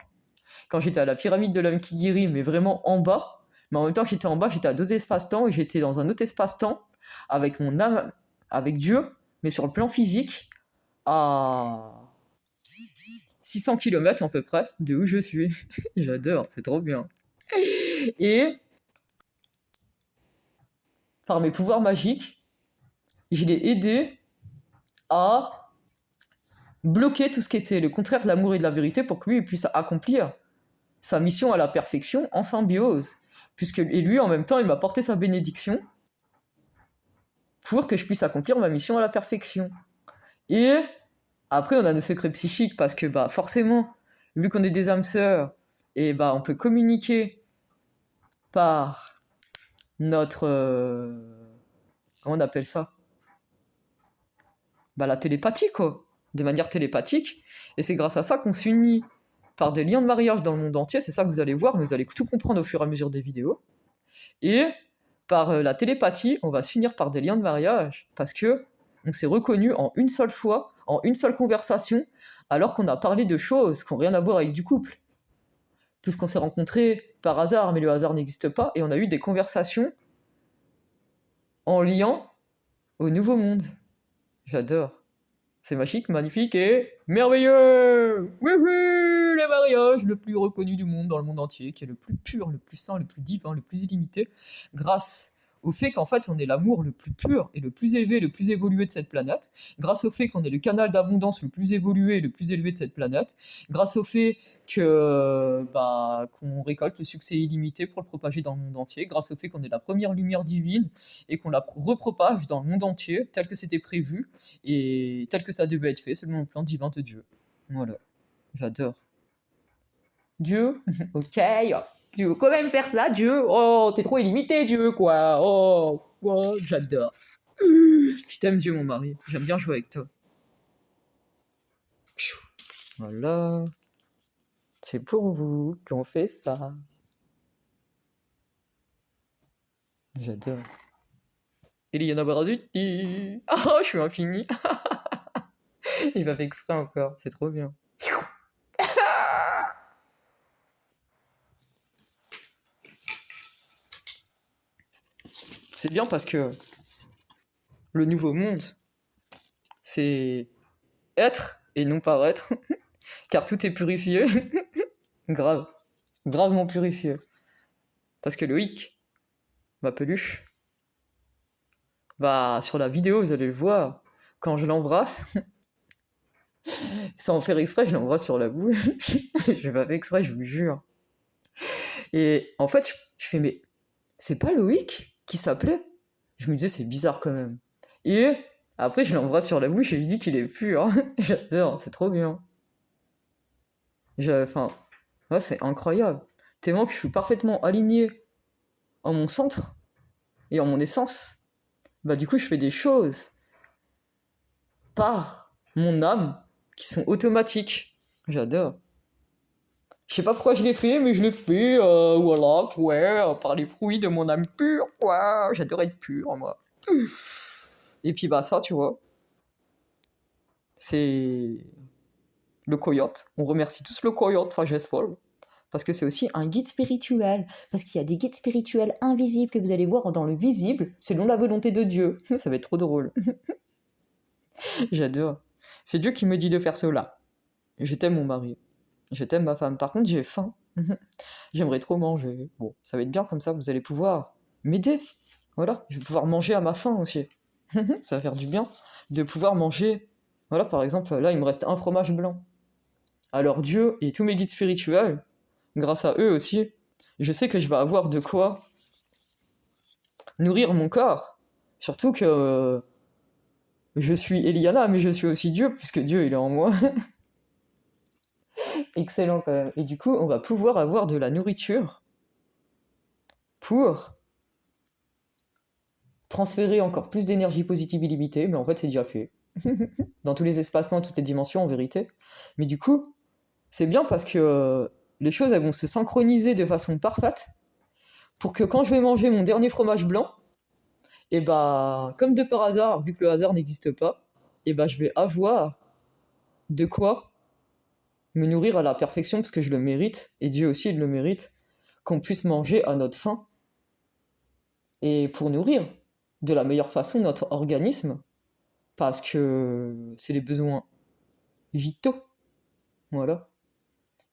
Quand j'étais à la pyramide de l'homme qui guérit, mais vraiment en bas, mais en même temps que j'étais en bas, j'étais à 2 espaces-temps, et j'étais dans un autre espace-temps, avec mon âme, avec Dieu, mais sur le plan physique, à 600 km à peu près de où je suis. J'adore, c'est trop bien. Et par mes pouvoirs magiques, je l'ai aidé à bloquer tout ce qui était le contraire de l'amour et de la vérité pour que lui il puisse accomplir sa mission à la perfection en symbiose. Et lui, en même temps, il m'a porté sa bénédiction pour que je puisse accomplir ma mission à la perfection. Et après, on a nos secrets psychiques parce que, bah, forcément, vu qu'on est des âmes sœurs, et bah, on peut communiquer par notre... comment on appelle ça? Bah, la télépathie, quoi. De manière télépathique. Et c'est grâce à ça qu'on s'unit par des liens de mariage dans le monde entier. C'est ça que vous allez voir, mais vous allez tout comprendre au fur et à mesure des vidéos. Et par la télépathie, on va s'unir par des liens de mariage parce que on s'est reconnus en une seule fois, en une seule conversation, alors qu'on a parlé de choses qui n'ont rien à voir avec du couple. Puisqu'on s'est rencontrés par hasard, mais le hasard n'existe pas, et on a eu des conversations en lien au nouveau monde. J'adore. C'est magique, magnifique et merveilleux. Wouhou, le mariage le plus reconnu du monde dans le monde entier, qui est le plus pur, le plus saint, le plus divin, le plus illimité, grâce au fait qu'en fait on est l'amour le plus pur et le plus élevé, le plus évolué de cette planète, grâce au fait qu'on est le canal d'abondance le plus évolué et le plus élevé de cette planète, grâce au fait qu'on récolte le succès illimité pour le propager dans le monde entier, grâce au fait qu'on est la première lumière divine et qu'on la repropage dans le monde entier tel que c'était prévu et tel que ça devait être fait selon le plan divin de Dieu. Voilà, j'adore. Dieu, ok, tu veux quand même faire ça, Dieu? Oh, t'es trop illimité, Dieu, quoi. Oh, j'adore. Je t'aime, Dieu, mon mari. J'aime bien jouer avec toi. Voilà. C'est pour vous qu'on fait ça. J'adore. Eliana Barazuti. Oh, je suis infini. Il m'a fait exprès encore. C'est trop bien. C'est bien parce que le nouveau monde, c'est être et non paraître, car tout est purifié. Grave. Gravement purifié. Parce que Loïc, ma peluche, bah, sur la vidéo, vous allez le voir, quand je l'embrasse, sans faire exprès, je l'embrasse sur la bouche. Je pas fait exprès, je vous jure. Et en fait, je fais, mais c'est pas Loïc qui s'appelait? Je me disais, c'est bizarre quand même. Et après, je l'embrasse sur la bouche et je dis qu'il est pur. J'adore, c'est trop bien. Enfin, ouais, c'est incroyable. Tellement que je suis parfaitement aligné en mon centre et en mon essence. Bah, du coup, je fais des choses par mon âme qui sont automatiques. J'adore. Je sais pas pourquoi je l'ai fait, mais je l'ai fait, voilà, ouais, par les fruits de mon âme pure, quoi. J'adore être pur, moi. Et puis, bah, ça, tu vois, c'est le coyote. On remercie tous le coyote, sagesse folle. Parce que c'est aussi un guide spirituel. Parce qu'il y a des guides spirituels invisibles que vous allez voir dans le visible, selon la volonté de Dieu. Ça va être trop drôle. J'adore. C'est Dieu qui me dit de faire cela. Je t'aime, mon mari. Je t'aime, ma femme. Par contre, j'ai faim. J'aimerais trop manger. Bon, ça va être bien comme ça, vous allez pouvoir m'aider. Voilà, je vais pouvoir manger à ma faim aussi. Ça va faire du bien de pouvoir manger. Voilà, par exemple, là, il me reste un fromage blanc. Alors Dieu et tous mes guides spirituels, grâce à eux aussi, je sais que je vais avoir de quoi nourrir mon corps. Surtout que je suis Eliana, mais je suis aussi Dieu, puisque Dieu, il est en moi. Excellent quand même. Et du coup, on va pouvoir avoir de la nourriture pour transférer encore plus d'énergie positive illimitée, mais en fait c'est déjà fait. Dans tous les espaces-temps, toutes les dimensions en vérité. Mais du coup, c'est bien parce que les choses elles vont se synchroniser de façon parfaite pour que quand je vais manger mon dernier fromage blanc, et bah comme de par hasard, vu que le hasard n'existe pas, et bah je vais avoir de quoi me nourrir à la perfection parce que je le mérite, et Dieu aussi il le mérite, qu'on puisse manger à notre faim et pour nourrir de la meilleure façon notre organisme parce que c'est les besoins vitaux, voilà.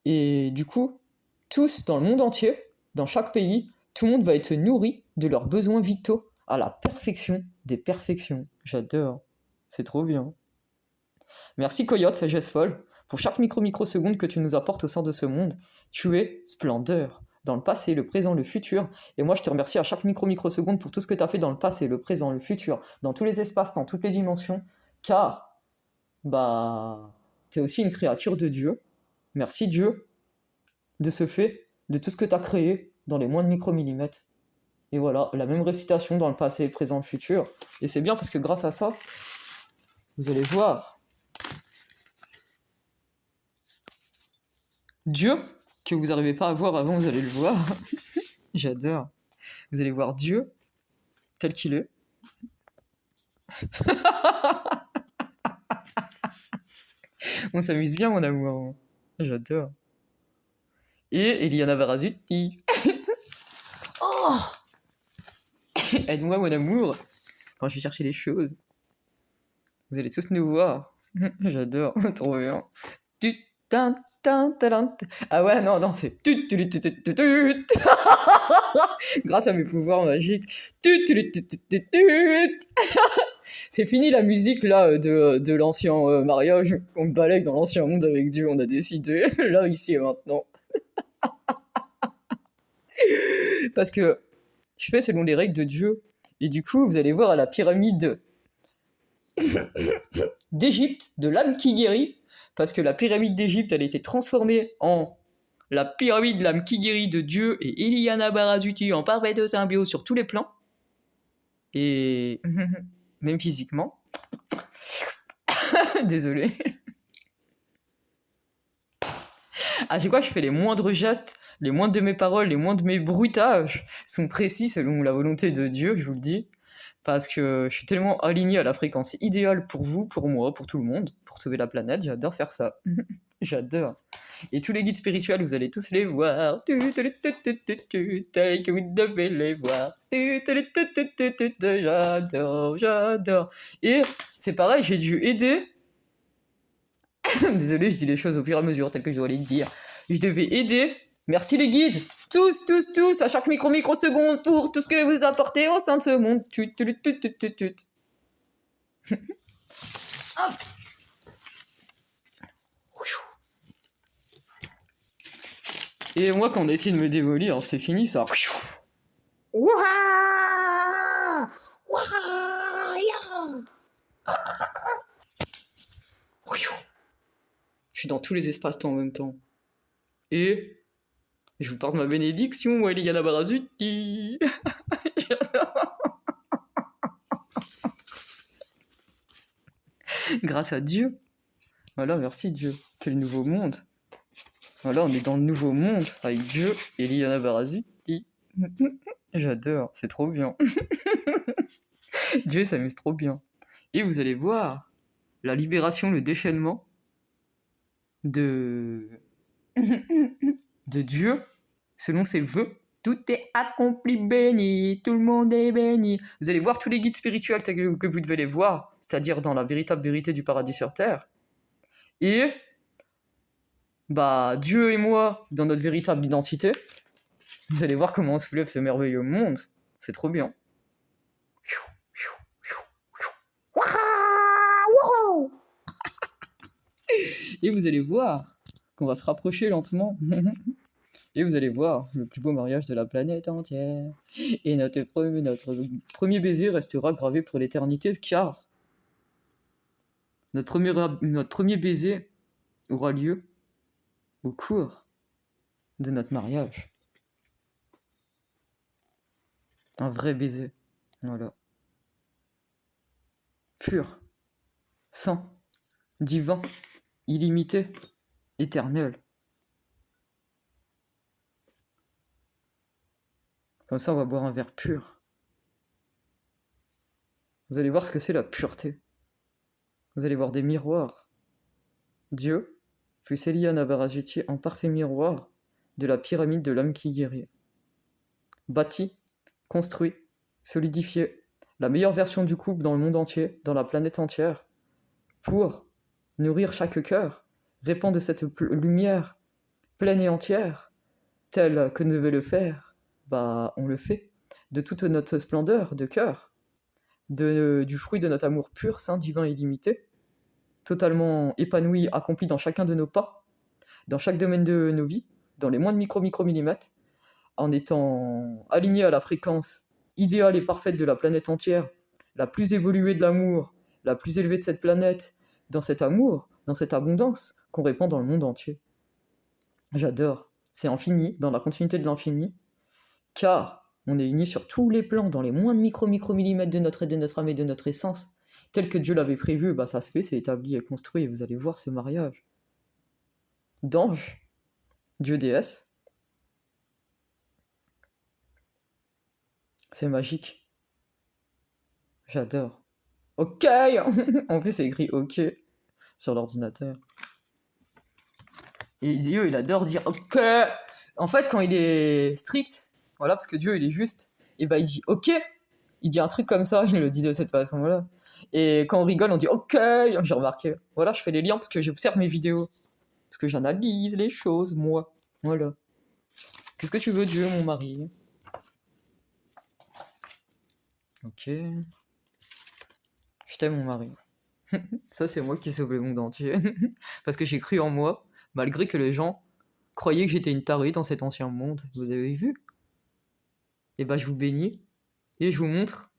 Et du coup, tous dans le monde entier, dans chaque pays, tout le monde va être nourri de leurs besoins vitaux à la perfection des perfections. J'adore, c'est trop bien. Merci Coyote, sagesse folle, pour chaque microseconde que tu nous apportes au sein de ce monde. Tu es splendeur, dans le passé, le présent, le futur. Et moi, je te remercie à chaque microseconde pour tout ce que tu as fait dans le passé, le présent, le futur, dans tous les espaces, dans toutes les dimensions. Car, bah, tu es aussi une créature de Dieu. Merci Dieu de ce fait, de tout ce que tu as créé dans les moins de micromillimètres. Et voilà, la même récitation dans le passé, le présent, le futur. Et c'est bien parce que grâce à ça, vous allez voir Dieu, que vous n'arrivez pas à voir avant, vous allez le voir. J'adore. Vous allez voir Dieu tel qu'il est. On s'amuse bien, mon amour. J'adore. Et Eliana Varazuti. Oh, aide-moi, mon amour, quand je vais chercher les choses. Vous allez tous nous voir. J'adore, trop bien. Ah ouais, non, c'est... Grâce à mes pouvoirs magiques. C'est fini la musique là de l'ancien mariage. On balaye dans l'ancien monde avec Dieu, on a décidé. Là, ici et maintenant. Parce que je fais selon les règles de Dieu. Et du coup, vous allez voir à la pyramide d'Égypte, de l'âme qui guérit, parce que la pyramide d'Égypte, elle a été transformée en la pyramide de l'âme qui guérit de Dieu et Eliana Barazuti en parfaite symbiose sur tous les plans. Et même physiquement. Désolé. À chaque fois, je fais les moindres gestes, les moindres de mes paroles, les moindres de mes bruitages sont précis selon la volonté de Dieu, je vous le dis. Parce que je suis tellement aligné à la fréquence idéale pour vous, pour moi, pour tout le monde, pour sauver la planète. J'adore faire ça. J'adore. Et tous les guides spirituels, vous allez tous les voir. Tels que vous devez les voir. J'adore. Et c'est pareil, j'ai dû aider. Désolé, je dis les choses au fur et à mesure, telles que je dois les dire. Je devais aider. Merci les guides. Tous, à chaque microseconde pour tout ce que vous apportez au sein de ce monde. Et moi, quand on essaie de me démolir, c'est fini ça. Je suis dans tous les espaces-temps en même temps. Et je vous porte ma bénédiction, Eliana Barazuti. Grâce à Dieu. Voilà, merci Dieu. Quel nouveau monde. Voilà, on est dans le nouveau monde avec Dieu et Eliana Barazuti. J'adore, c'est trop bien. Dieu s'amuse trop bien. Et vous allez voir la libération, le déchaînement de Dieu selon ses vœux. Tout est accompli, béni, tout le monde est béni. Vous allez voir tous les guides spirituels que vous devez les voir, c'est-à-dire dans la véritable vérité du paradis sur terre. Et bah Dieu et moi dans notre véritable identité. Vous allez voir comment on soulève ce merveilleux monde. C'est trop bien. Et vous allez voir qu'on va se rapprocher lentement. Et vous allez voir le plus beau mariage de la planète entière. Et notre premier baiser restera gravé pour l'éternité, car notre premier baiser aura lieu au cours de notre mariage. Un vrai baiser. Voilà. pur, saint, divin, illimité, éternel. Comme ça, on va boire un verre pur. Vous allez voir ce que c'est la pureté. Vous allez voir des miroirs. Dieu fut Elia Navarajete en parfait miroir de la pyramide de l'homme qui guérit. Bâti, construit, solidifié, la meilleure version du couple dans le monde entier, dans la planète entière, pour nourrir chaque cœur, répandre cette lumière pleine et entière, telle que nous devait le faire, on le fait, de toute notre splendeur de cœur, du fruit de notre amour pur, saint, divin, illimité, totalement épanoui, accompli dans chacun de nos pas, dans chaque domaine de nos vies, dans les moindres micro-millimètres, en étant aligné à la fréquence idéale et parfaite de la planète entière, la plus évoluée de l'amour, la plus élevée de cette planète, dans cet amour, dans cette abondance qu'on répand dans le monde entier. J'adore. C'est infini, dans la continuité de l'infini, car on est unis sur tous les plans, dans les moindres micro-millimètres de notre être, de notre âme et de notre essence. Tel que Dieu l'avait prévu, ça se fait, c'est établi et construit, et vous allez voir ce mariage. D'ange, Dieu déesse, c'est magique. J'adore. Ok. En plus, c'est écrit ok sur l'ordinateur. Et Dieu, il adore dire ok. En fait, quand il est strict, voilà, parce que Dieu, il est juste, et il dit ok. Il dit un truc comme ça, il le dit de cette façon-là. Et quand on rigole, on dit ok. J'ai remarqué. Voilà, je fais les liens parce que j'observe mes vidéos. Parce que j'analyse les choses, moi. Voilà. Qu'est-ce que tu veux, Dieu, mon mari? Ok. Je t'aime, mon mari. Ça, c'est moi qui sauve le monde entier. Parce que j'ai cru en moi, malgré que les gens croyaient que j'étais une tarée dans cet ancien monde. Vous avez vu? Et je vous bénis. Et je vous montre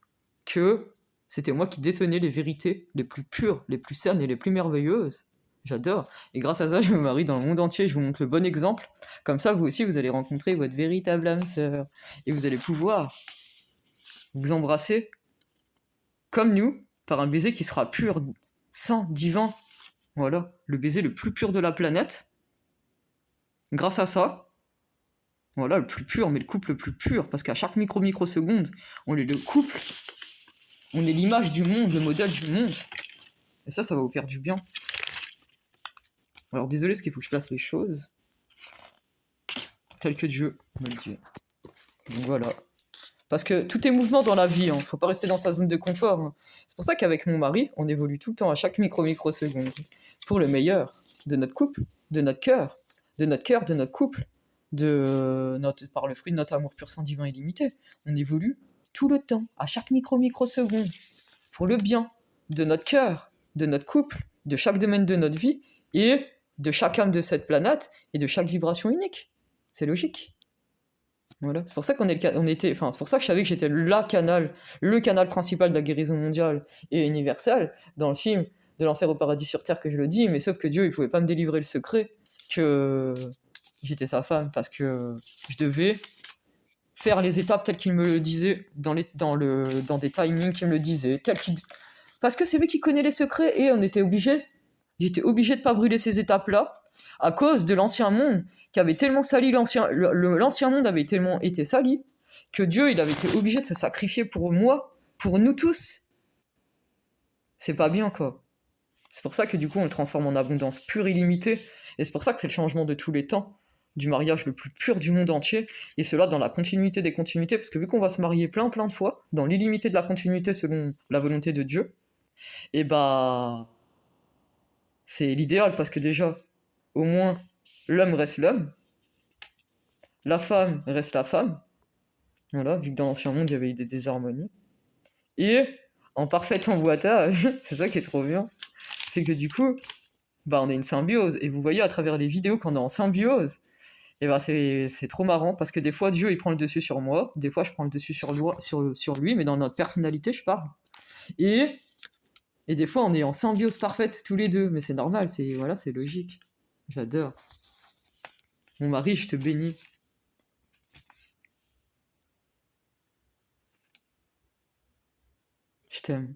que c'était moi qui détenais les vérités les plus pures, les plus saines et les plus merveilleuses. J'adore. Et grâce à ça, je me marie dans le monde entier. Je vous montre le bon exemple. Comme ça, vous aussi, vous allez rencontrer votre véritable âme sœur. Et vous allez pouvoir vous embrasser comme nous, par un baiser qui sera pur, saint, divin. Voilà, le baiser le plus pur de la planète. Grâce à ça, voilà, le plus pur, mais le couple le plus pur, parce qu'à chaque microseconde, on est le couple, on est l'image du monde, le modèle du monde. Et ça va vous faire du bien. Alors désolé, parce qu'il faut que je place les choses tel que Dieu me le dit. Donc voilà. Parce que tout est mouvement dans la vie, faut pas rester dans sa zone de confort. C'est pour ça qu'avec mon mari, on évolue tout le temps à chaque microseconde. Pour le meilleur de notre couple, de notre cœur, de notre couple, par le fruit de notre amour pur, saint, divin, illimité. On évolue tout le temps, à chaque microseconde, pour le bien de notre cœur, de notre couple, de chaque domaine de notre vie, et de chaque âme de cette planète, et de chaque vibration unique. C'est logique. Voilà. C'est pour ça c'est pour ça que je savais que j'étais le canal principal de la guérison mondiale et universelle dans le film de l'enfer au paradis sur terre que je le dis, mais sauf que Dieu, il pouvait pas me délivrer le secret que j'étais sa femme parce que je devais faire les étapes telles qu'il me le disait dans des timings qu'il me le disait, parce que c'est lui qui connaît les secrets et j'étais obligé de pas brûler ces étapes-là à cause de l'ancien monde qui avait tellement sali l'ancien monde avait tellement été sali que Dieu, il avait été obligé de se sacrifier pour moi, pour nous tous. C'est pas bien, quoi. C'est pour ça que du coup, on le transforme en abondance pure, illimitée, et c'est pour ça que c'est le changement de tous les temps, du mariage le plus pur du monde entier, et cela dans la continuité des continuités, parce que vu qu'on va se marier plein de fois, dans l'illimité de la continuité selon la volonté de Dieu, et c'est l'idéal, parce que déjà, au moins, l'homme reste l'homme, la femme reste la femme, voilà, vu que dans l'ancien monde, il y avait eu des désharmonies, et en parfait emboîtage, c'est ça qui est trop bien, c'est que du coup, on est une symbiose, et vous voyez à travers les vidéos qu'on est en symbiose, et c'est trop marrant, parce que des fois, Dieu, il prend le dessus sur moi, des fois, je prends le dessus sur lui, mais dans notre personnalité, je parle, et des fois, on est en symbiose parfaite, tous les deux, mais c'est normal, c'est logique, j'adore. Mon mari, je te bénis. Je t'aime.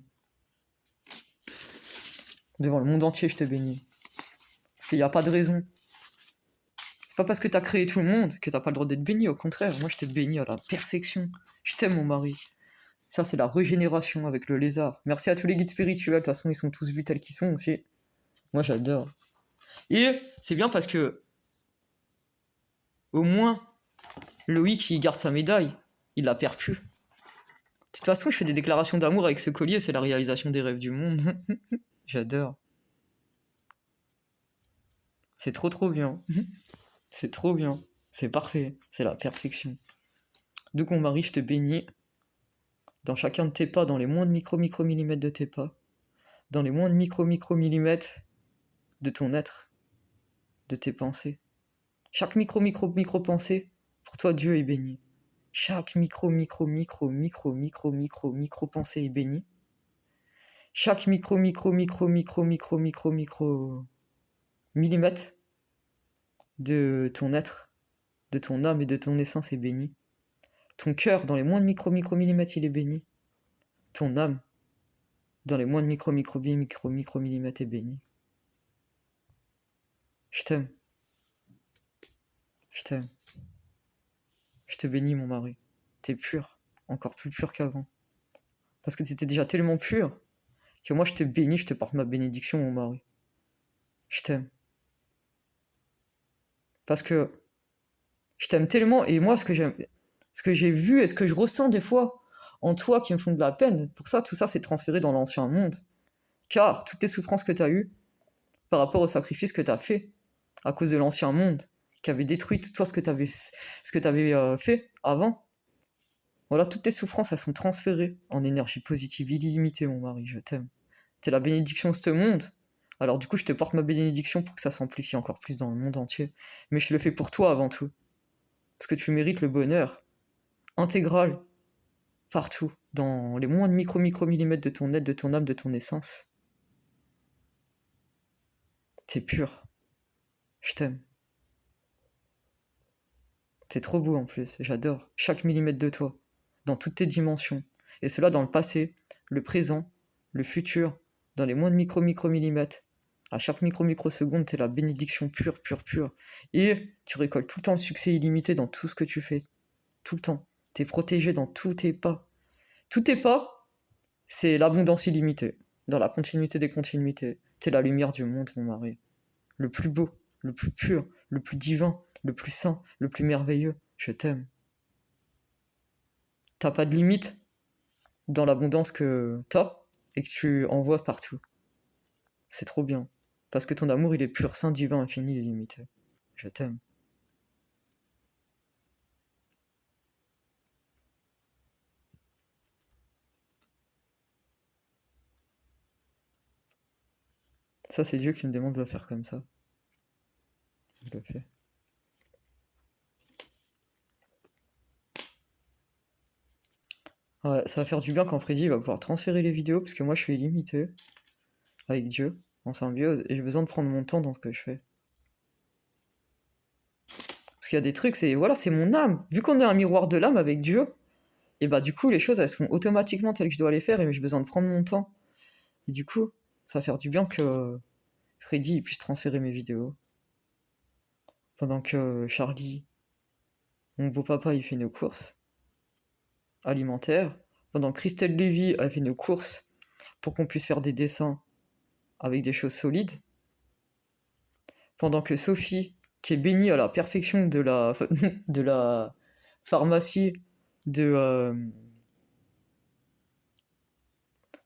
Devant le monde entier, je te bénis. Parce qu'il n'y a pas de raison. C'est pas parce que t'as créé tout le monde que t'as pas le droit d'être béni, au contraire. Moi, je te bénis à la perfection. Je t'aime, mon mari. Ça, c'est la régénération avec le lézard. Merci à tous les guides spirituels. De toute façon, ils sont tous vus tels qu'ils sont aussi. Moi, j'adore. Et c'est bien parce que, au moins, Loïc, il garde sa médaille. Il la perd plus. De toute façon, je fais des déclarations d'amour avec ce collier. C'est la réalisation des rêves du monde. J'adore. C'est trop, trop bien. C'est trop bien. C'est parfait. C'est la perfection. Donc, mon mari, je te bénis dans chacun de tes pas, dans les moindres micro-millimètres de tes pas, dans les moindres micro-millimètres de ton être, de tes pensées. Chaque micro-pensée, pour toi, Dieu est béni. Chaque micro-pensée est bénie. Chaque millimètre de ton être, de ton âme et de ton essence est béni. Ton cœur, dans les moindres micro-millimètres, il est béni. Ton âme, dans les moindres micro-millimètres, est béni. Je t'aime. Je t'aime. Je te bénis, mon mari. T'es pur, encore plus pur qu'avant. Parce que t'étais déjà tellement pur que moi je te bénis, je te porte ma bénédiction, mon mari. Je t'aime. Parce que je t'aime tellement, et moi ce que j'ai vu et ce que je ressens des fois en toi qui me font de la peine, pour ça, tout ça c'est transféré dans l'ancien monde. Car toutes les souffrances que t'as eues par rapport au sacrifice que t'as fait à cause de l'ancien monde, qui avait détruit tout toi ce que t'avais fait avant, voilà, toutes tes souffrances, elles sont transférées en énergie positive illimitée, mon mari, je t'aime. T'es la bénédiction de ce monde. Alors du coup, je te porte ma bénédiction pour que ça s'amplifie encore plus dans le monde entier. Mais je le fais pour toi avant tout. Parce que tu mérites le bonheur intégral, partout, dans les moindres micro-millimètres de ton être, de ton âme, de ton essence. T'es pur. Je t'aime. T'es trop beau en plus, j'adore. Chaque millimètre de toi, dans toutes tes dimensions. Et cela dans le passé, le présent, le futur, dans les moindres micro-millimètres. À chaque microseconde, t'es la bénédiction pure, pure, pure. Et tu récoltes tout le temps le succès illimité dans tout ce que tu fais. Tout le temps. T'es protégé dans tous tes pas. Tous tes pas, c'est l'abondance illimitée. Dans la continuité des continuités. T'es la lumière du monde, mon mari. Le plus beau, le plus pur, le plus divin, le plus saint, le plus merveilleux. Je t'aime. T'as pas de limite dans l'abondance que t'as et que tu envoies partout. C'est trop bien. Parce que ton amour, il est pur, saint, divin, infini, illimité. Je t'aime. Ça, c'est Dieu qui me demande de le faire comme ça. Je le fais. Ouais, ça va faire du bien quand Freddy va pouvoir transférer les vidéos, parce que moi, je suis illimité avec Dieu, en symbiose, et j'ai besoin de prendre mon temps dans ce que je fais. Parce qu'il y a des trucs, c'est voilà, c'est mon âme. Vu qu'on est un miroir de l'âme avec Dieu, et bah du coup, les choses, elles se font automatiquement telles que je dois les faire, et j'ai besoin de prendre mon temps. Et du coup, ça va faire du bien que Freddy puisse transférer mes vidéos. Pendant que Charlie, mon beau papa, il fait nos courses alimentaires. Pendant que Christelle Lévy a fait nos courses pour qu'on puisse faire des dessins avec des choses solides. Pendant que Sophie, qui est bénie à la perfection de la, de la pharmacie de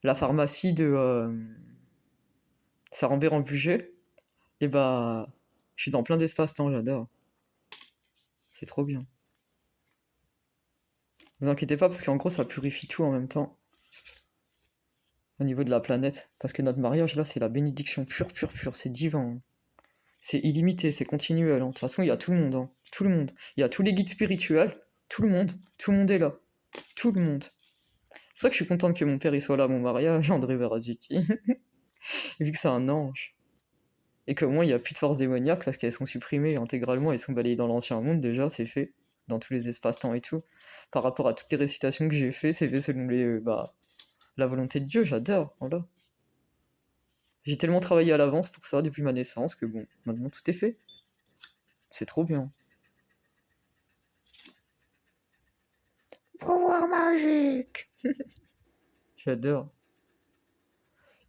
la pharmacie de Saran-Béran-Bugey, et bah je suis dans plein d'espace-temps, j'adore. C'est trop bien. Ne vous inquiétez pas parce qu'en gros ça purifie tout en même temps. Au niveau de la planète. Parce que notre mariage là c'est la bénédiction pure, pure, pure, c'est divin. Hein. C'est illimité, c'est continuel. Hein. De toute façon il y a tout le monde. Hein. Tout le monde. Il y a tous les guides spirituels. Tout le monde. Tout le monde est là. Tout le monde. C'est pour ça que je suis contente que mon père il soit là à mon mariage, André Verasuti. Vu que c'est un ange. Et qu'au moins il n'y a plus de forces démoniaques parce qu'elles sont supprimées intégralement, elles sont balayées dans l'ancien monde déjà, c'est fait. Dans tous les espaces-temps et tout. Par rapport à toutes les récitations que j'ai fait, c'est fait selon la volonté de Dieu, j'adore, voilà. J'ai tellement travaillé à l'avance pour ça depuis ma naissance que bon, maintenant tout est fait. C'est trop bien. Pouvoir magique. J'adore.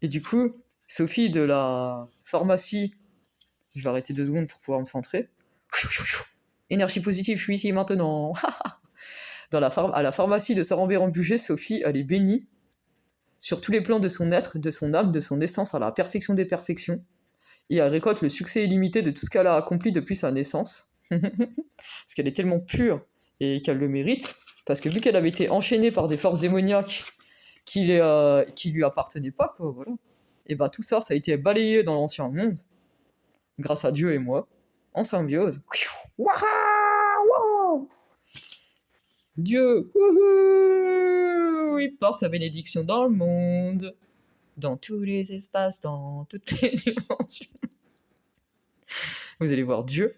Et du coup, Sophie de la pharmacie, je vais arrêter 2 secondes pour pouvoir me centrer. Énergie positive, je suis ici maintenant. À la pharmacie de Saint-Rambert-en-Bugey, Sophie, elle est bénie sur tous les plans de son être, de son âme, de son essence, à la perfection des perfections. Et elle récolte le succès illimité de tout ce qu'elle a accompli depuis sa naissance. Parce qu'elle est tellement pure et qu'elle le mérite. Parce que vu qu'elle avait été enchaînée par des forces démoniaques qui lui appartenaient pas, quoi, voilà. Et bah tout ça, ça a été balayé dans l'ancien monde, grâce à Dieu et moi, en symbiose. Waouh! Dieu, wouhou, il porte sa bénédiction dans le monde, dans tous les espaces, dans toutes les dimensions. Vous allez voir Dieu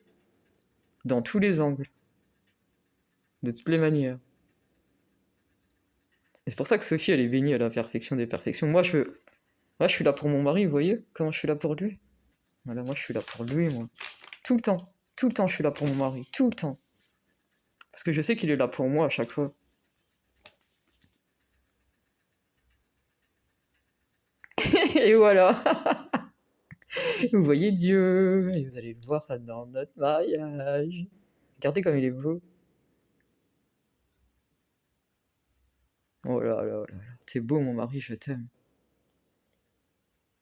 dans tous les angles, de toutes les manières. Et c'est pour ça que Sophie, elle est bénie à la perfection des perfections. Moi, je suis là pour mon mari, vous voyez comment je suis là pour lui. Voilà, moi, je suis là pour lui, moi. Tout le temps, je suis là pour mon mari, tout le temps. Parce que je sais qu'il est là pour moi à chaque fois. Et voilà. Vous voyez Dieu, et vous allez le voir dans notre mariage. Regardez comme il est beau. Oh là là là là. T'es beau, mon mari, je t'aime.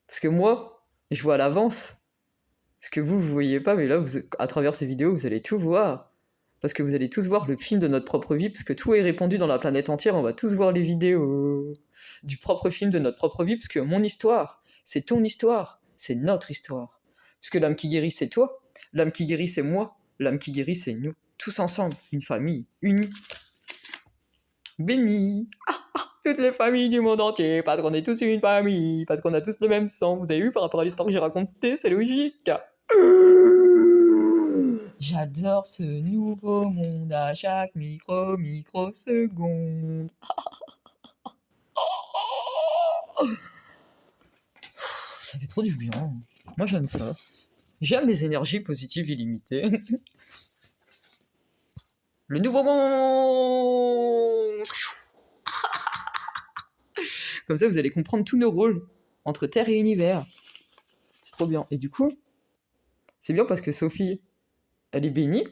Parce que moi, je vois à l'avance. Ce que vous voyez pas, mais là, à travers ces vidéos, vous allez tout voir. Parce que vous allez tous voir le film de notre propre vie, parce que tout est répandu dans la planète entière, on va tous voir les vidéos du propre film de notre propre vie, parce que mon histoire, c'est ton histoire, c'est notre histoire. Puisque l'âme qui guérit, c'est toi, l'âme qui guérit, c'est moi, l'âme qui guérit, c'est nous. Tous ensemble, une famille unie. Bénie. Toutes les familles du monde entier, parce qu'on est tous une famille, parce qu'on a tous le même sang. Vous avez vu par rapport à l'histoire que j'ai racontée, c'est logique. J'adore ce nouveau monde à chaque microseconde. Ça fait trop du bien. Moi j'aime ça. J'aime les énergies positives illimitées. Le nouveau monde. Comme ça vous allez comprendre tous nos rôles entre Terre et Univers. C'est trop bien. Et du coup, c'est bien parce que Sophie, elle est bénie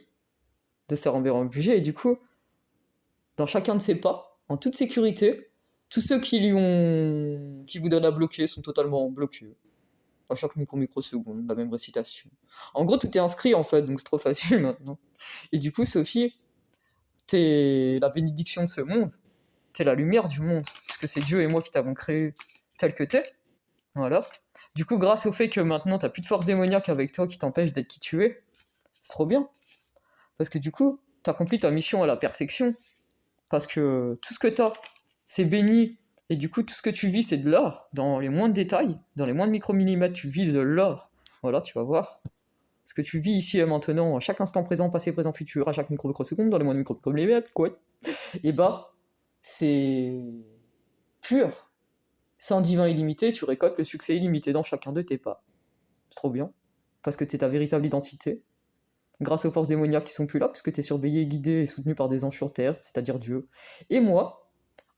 de se rendre en budget et du coup, dans chacun de ses pas, en toute sécurité, tous ceux qui voudraient la bloquer sont totalement bloqués. À chaque microseconde, la même récitation. En gros, tout est inscrit en fait, donc c'est trop facile maintenant. Et du coup, Sophie, t'es la bénédiction de ce monde, t'es la lumière du monde, puisque c'est Dieu et moi qui t'avons créé tel que t'es. Voilà. Du coup, grâce au fait que maintenant t'as plus de force démoniaque avec toi qui t'empêche d'être qui tu es, c'est trop bien. Parce que du coup, t'accomplis ta mission à la perfection. Parce que tout ce que t'as, c'est béni. Et du coup, tout ce que tu vis, c'est de l'or. Dans les moindres détails, dans les moindres micromillimètres, tu vis de l'or. Voilà, tu vas voir. Ce que tu vis ici et maintenant, à chaque instant présent, passé, présent, futur, à chaque microseconde, dans les moindres micromillimètres, quoi. Et bah, c'est pur. C'est un divin illimité, tu récoltes le succès illimité dans chacun de tes pas. C'est trop bien. Parce que t'es ta véritable identité. Grâce aux forces démoniaques qui sont plus là, parce que t'es surveillé, guidé et soutenu par des anges sur terre, c'est-à-dire Dieu. Et moi,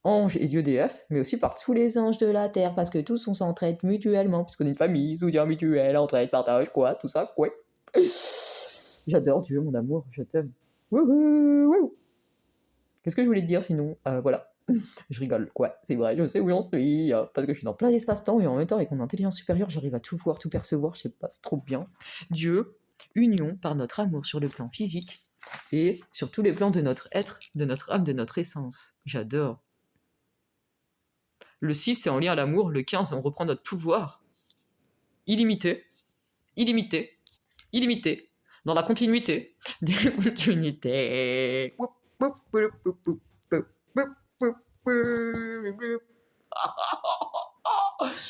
ange et dieu déesse, mais aussi par tous les anges de la terre, parce que tous on s'entraide mutuellement, puisqu'on est une famille, soutien mutuel, entraide, partage, quoi, tout ça, quoi. J'adore Dieu, mon amour, je t'aime. Wouhou, wouhou. Qu'est-ce que je voulais te dire sinon voilà. Je rigole, quoi, c'est vrai, je sais où j'en suis, parce que je suis dans plein d'espace-temps, et en même temps, avec mon intelligence supérieure, j'arrive à tout voir, tout percevoir, je sais pas, c'est trop bien. Dieu, union par notre amour sur le plan physique, et sur tous les plans de notre être, de notre âme, de notre essence. J'adore. Le 6, c'est en lien à l'amour. Le 15, on reprend notre pouvoir. Illimité, illimité, illimité. Dans la continuité des continuités. Je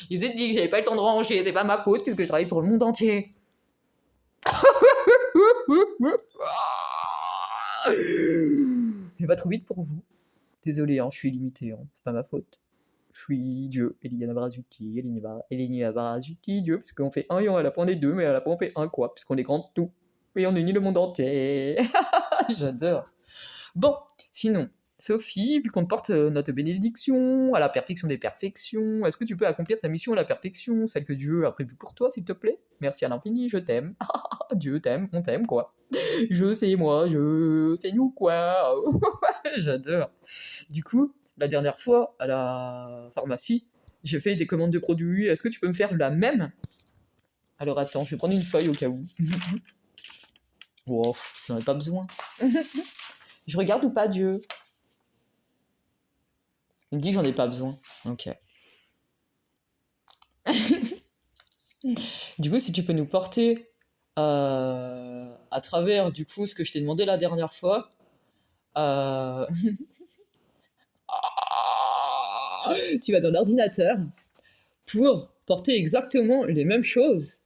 vous ai dit que j'avais pas le temps de ranger, c'est pas ma faute puisque je travaille pour le monde entier. Je vais pas trop vite pour vous. Désolé, hein, je suis illimité, hein, c'est pas ma faute. je suis Dieu, Eliana Brazuti, Eliana Brazuti, Dieu, parce qu'on fait un et on a la on est deux, mais à la fois on fait un quoi, puisqu'on est grand de tout, et on unit le monde entier. J'adore. Bon, sinon, Sophie, vu qu'on porte notre bénédiction à la perfection des perfections, est-ce que tu peux accomplir ta mission à la perfection, celle que Dieu a prévue pour toi, s'il te plaît? Merci à l'infini, je t'aime. Dieu t'aime, on t'aime, quoi. Je sais, moi, c'est nous, quoi. J'adore. Du coup, la dernière fois, à la pharmacie, j'ai fait des commandes de produits. Est-ce que tu peux me faire la même? Alors attends, je vais prendre une feuille au cas où. Wow, j'en ai pas besoin. Je regarde ou pas, Dieu? Il me dit que j'en ai pas besoin. Ok. Du coup, si tu peux nous porter à travers, du coup, ce que je t'ai demandé la dernière fois. Tu vas dans l'ordinateur pour porter exactement les mêmes choses.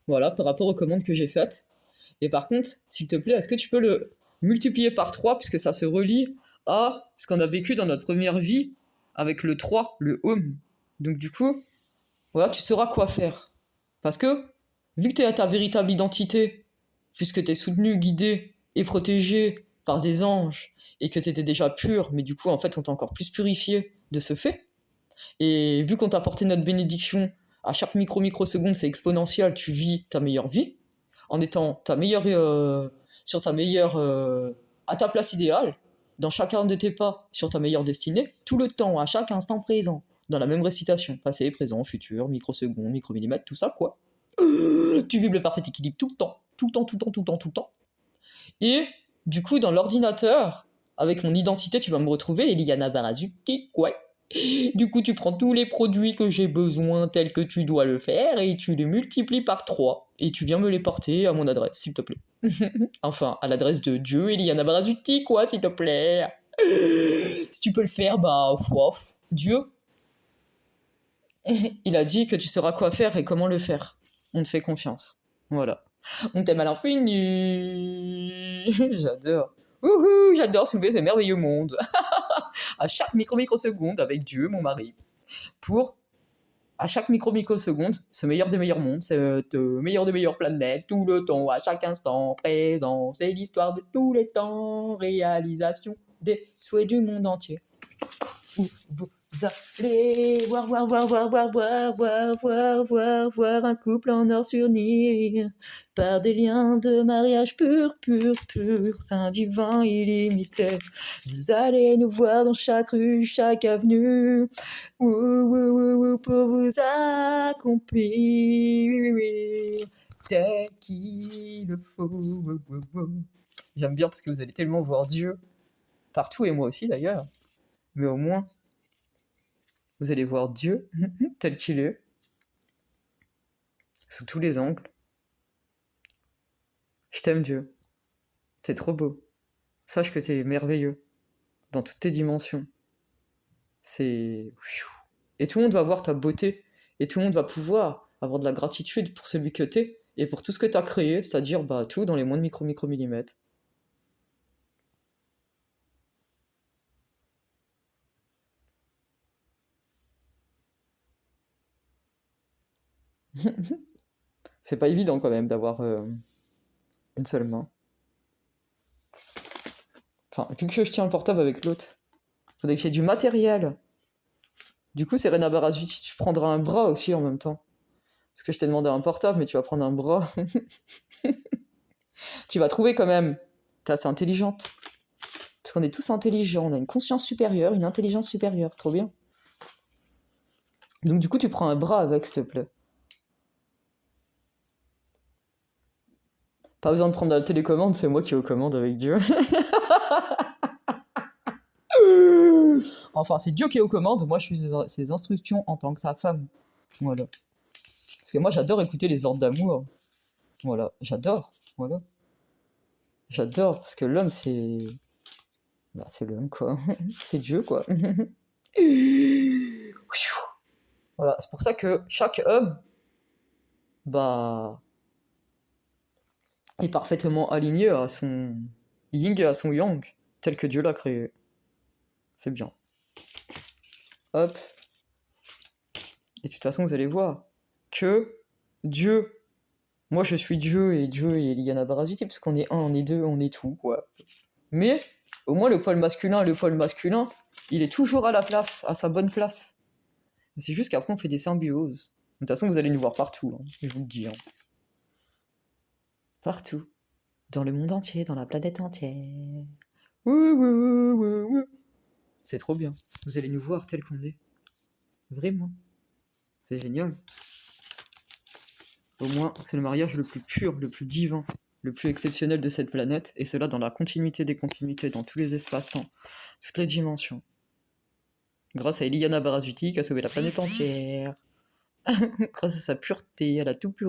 Voilà, par rapport aux commandes que j'ai faites. Et par contre, s'il te plaît, est-ce que tu peux le multiplier par 3 puisque ça se relie à ce qu'on a vécu dans notre première vie avec le 3, le home. Donc du coup, voilà, tu sauras quoi faire. Parce que, vu que tu es à ta véritable identité, puisque tu es soutenu, guidé et protégé par des anges, et que tu étais déjà pur, mais du coup, en fait, on t'a encore plus purifié de ce fait, et vu qu'on t'a apporté notre bénédiction, à chaque microseconde, c'est exponentiel, tu vis ta meilleure vie, en étant ta meilleure, sur ta meilleure, à ta place idéale, dans chacun de tes pas, sur ta meilleure destinée, tout le temps, à chaque instant présent, dans la même récitation, passé, présent, futur, microseconde, micromillimètre, tout ça, quoi. Tu vives le parfait équilibre tout le temps, tout le temps, tout le temps, tout le temps, tout le temps. Et du coup, dans l'ordinateur, avec mon identité, tu vas me retrouver Eliana Barazuki, quoi. Du coup, tu prends tous les produits que j'ai besoin tels que tu dois le faire et tu les multiplies par 3 et tu viens me les porter à mon adresse, s'il te plaît. Enfin, à l'adresse de Dieu, Eliana Barazuti, quoi, s'il te plaît. Si tu peux le faire, bah, Dieu, il a dit que tu sauras quoi faire et comment le faire. On te fait confiance. Voilà. On t'aime à l'infini. J'adore. Wouhou, j'adore soulever ce merveilleux monde. À chaque microseconde avec Dieu, mon mari. Pour, à chaque microseconde, ce meilleur des meilleurs mondes, cette meilleure des meilleures planètes, tout le temps, à chaque instant présent. C'est l'histoire de tous les temps, réalisation des souhaits du monde entier. Où vous allez voir un couple en or s'unir par des liens de mariage pur, saint divin illimité. Vous allez nous voir dans chaque rue, chaque avenue, pour vous accomplir tel qu'il le faut. J'aime bien parce que vous allez tellement voir Dieu partout et moi aussi d'ailleurs. Mais au moins, vous allez voir Dieu tel qu'il est, sous tous les angles. Je t'aime Dieu, t'es trop beau. Sache que t'es merveilleux, dans toutes tes dimensions. C'est... Et tout le monde va voir ta beauté, et tout le monde va pouvoir avoir de la gratitude pour celui que t'es, et pour tout ce que t'as créé, c'est-à-dire bah, tout dans les moins de micromillimètres. C'est pas évident quand même d'avoir une seule main. Enfin, vu que je tiens le portable avec l'autre, faudrait que j'ai du matériel. Du coup, c'est Rena Barazuti, tu prendras un bras aussi en même temps. Parce que je t'ai demandé un portable, mais tu vas prendre un bras. Tu vas trouver quand même. T'es assez intelligente. Parce qu'on est tous intelligents, on a une conscience supérieure, une intelligence supérieure, c'est trop bien. Donc du coup, tu prends un bras avec, s'il te plaît. Pas besoin de prendre la télécommande, c'est moi qui ai aux commandes avec Dieu. Enfin, c'est Dieu qui est aux commandes, moi je suis ses instructions en tant que sa femme. Voilà. Parce que moi j'adore écouter les ordres d'amour. Voilà, j'adore. Voilà. J'adore, parce que l'homme c'est... Bah c'est l'homme quoi. C'est Dieu quoi. Voilà, c'est pour ça que chaque homme, bah, est parfaitement aligné à son yin et à son yang, tel que Dieu l'a créé. C'est bien. Hop. Et de toute façon, vous allez voir que Dieu, moi je suis Dieu et Liliana Baraziti, parce qu'on est un, on est deux, on est tout, quoi. Mais au moins le pôle masculin, il est toujours à la place, à sa bonne place. C'est juste qu'après on fait des symbioses. De toute façon, vous allez nous voir partout, hein, je vous le dis. Hein. Partout. Dans le monde entier, dans la planète entière. C'est trop bien. Vous allez nous voir tel qu'on est. Vraiment. C'est génial. Au moins, c'est le mariage le plus pur, le plus divin, le plus exceptionnel de cette planète, et cela dans la continuité des continuités, dans tous les espaces-temps, toutes les dimensions. Grâce à Eliana Barazuti qui a sauvé la planète entière. Grâce à sa pureté, à la tout pure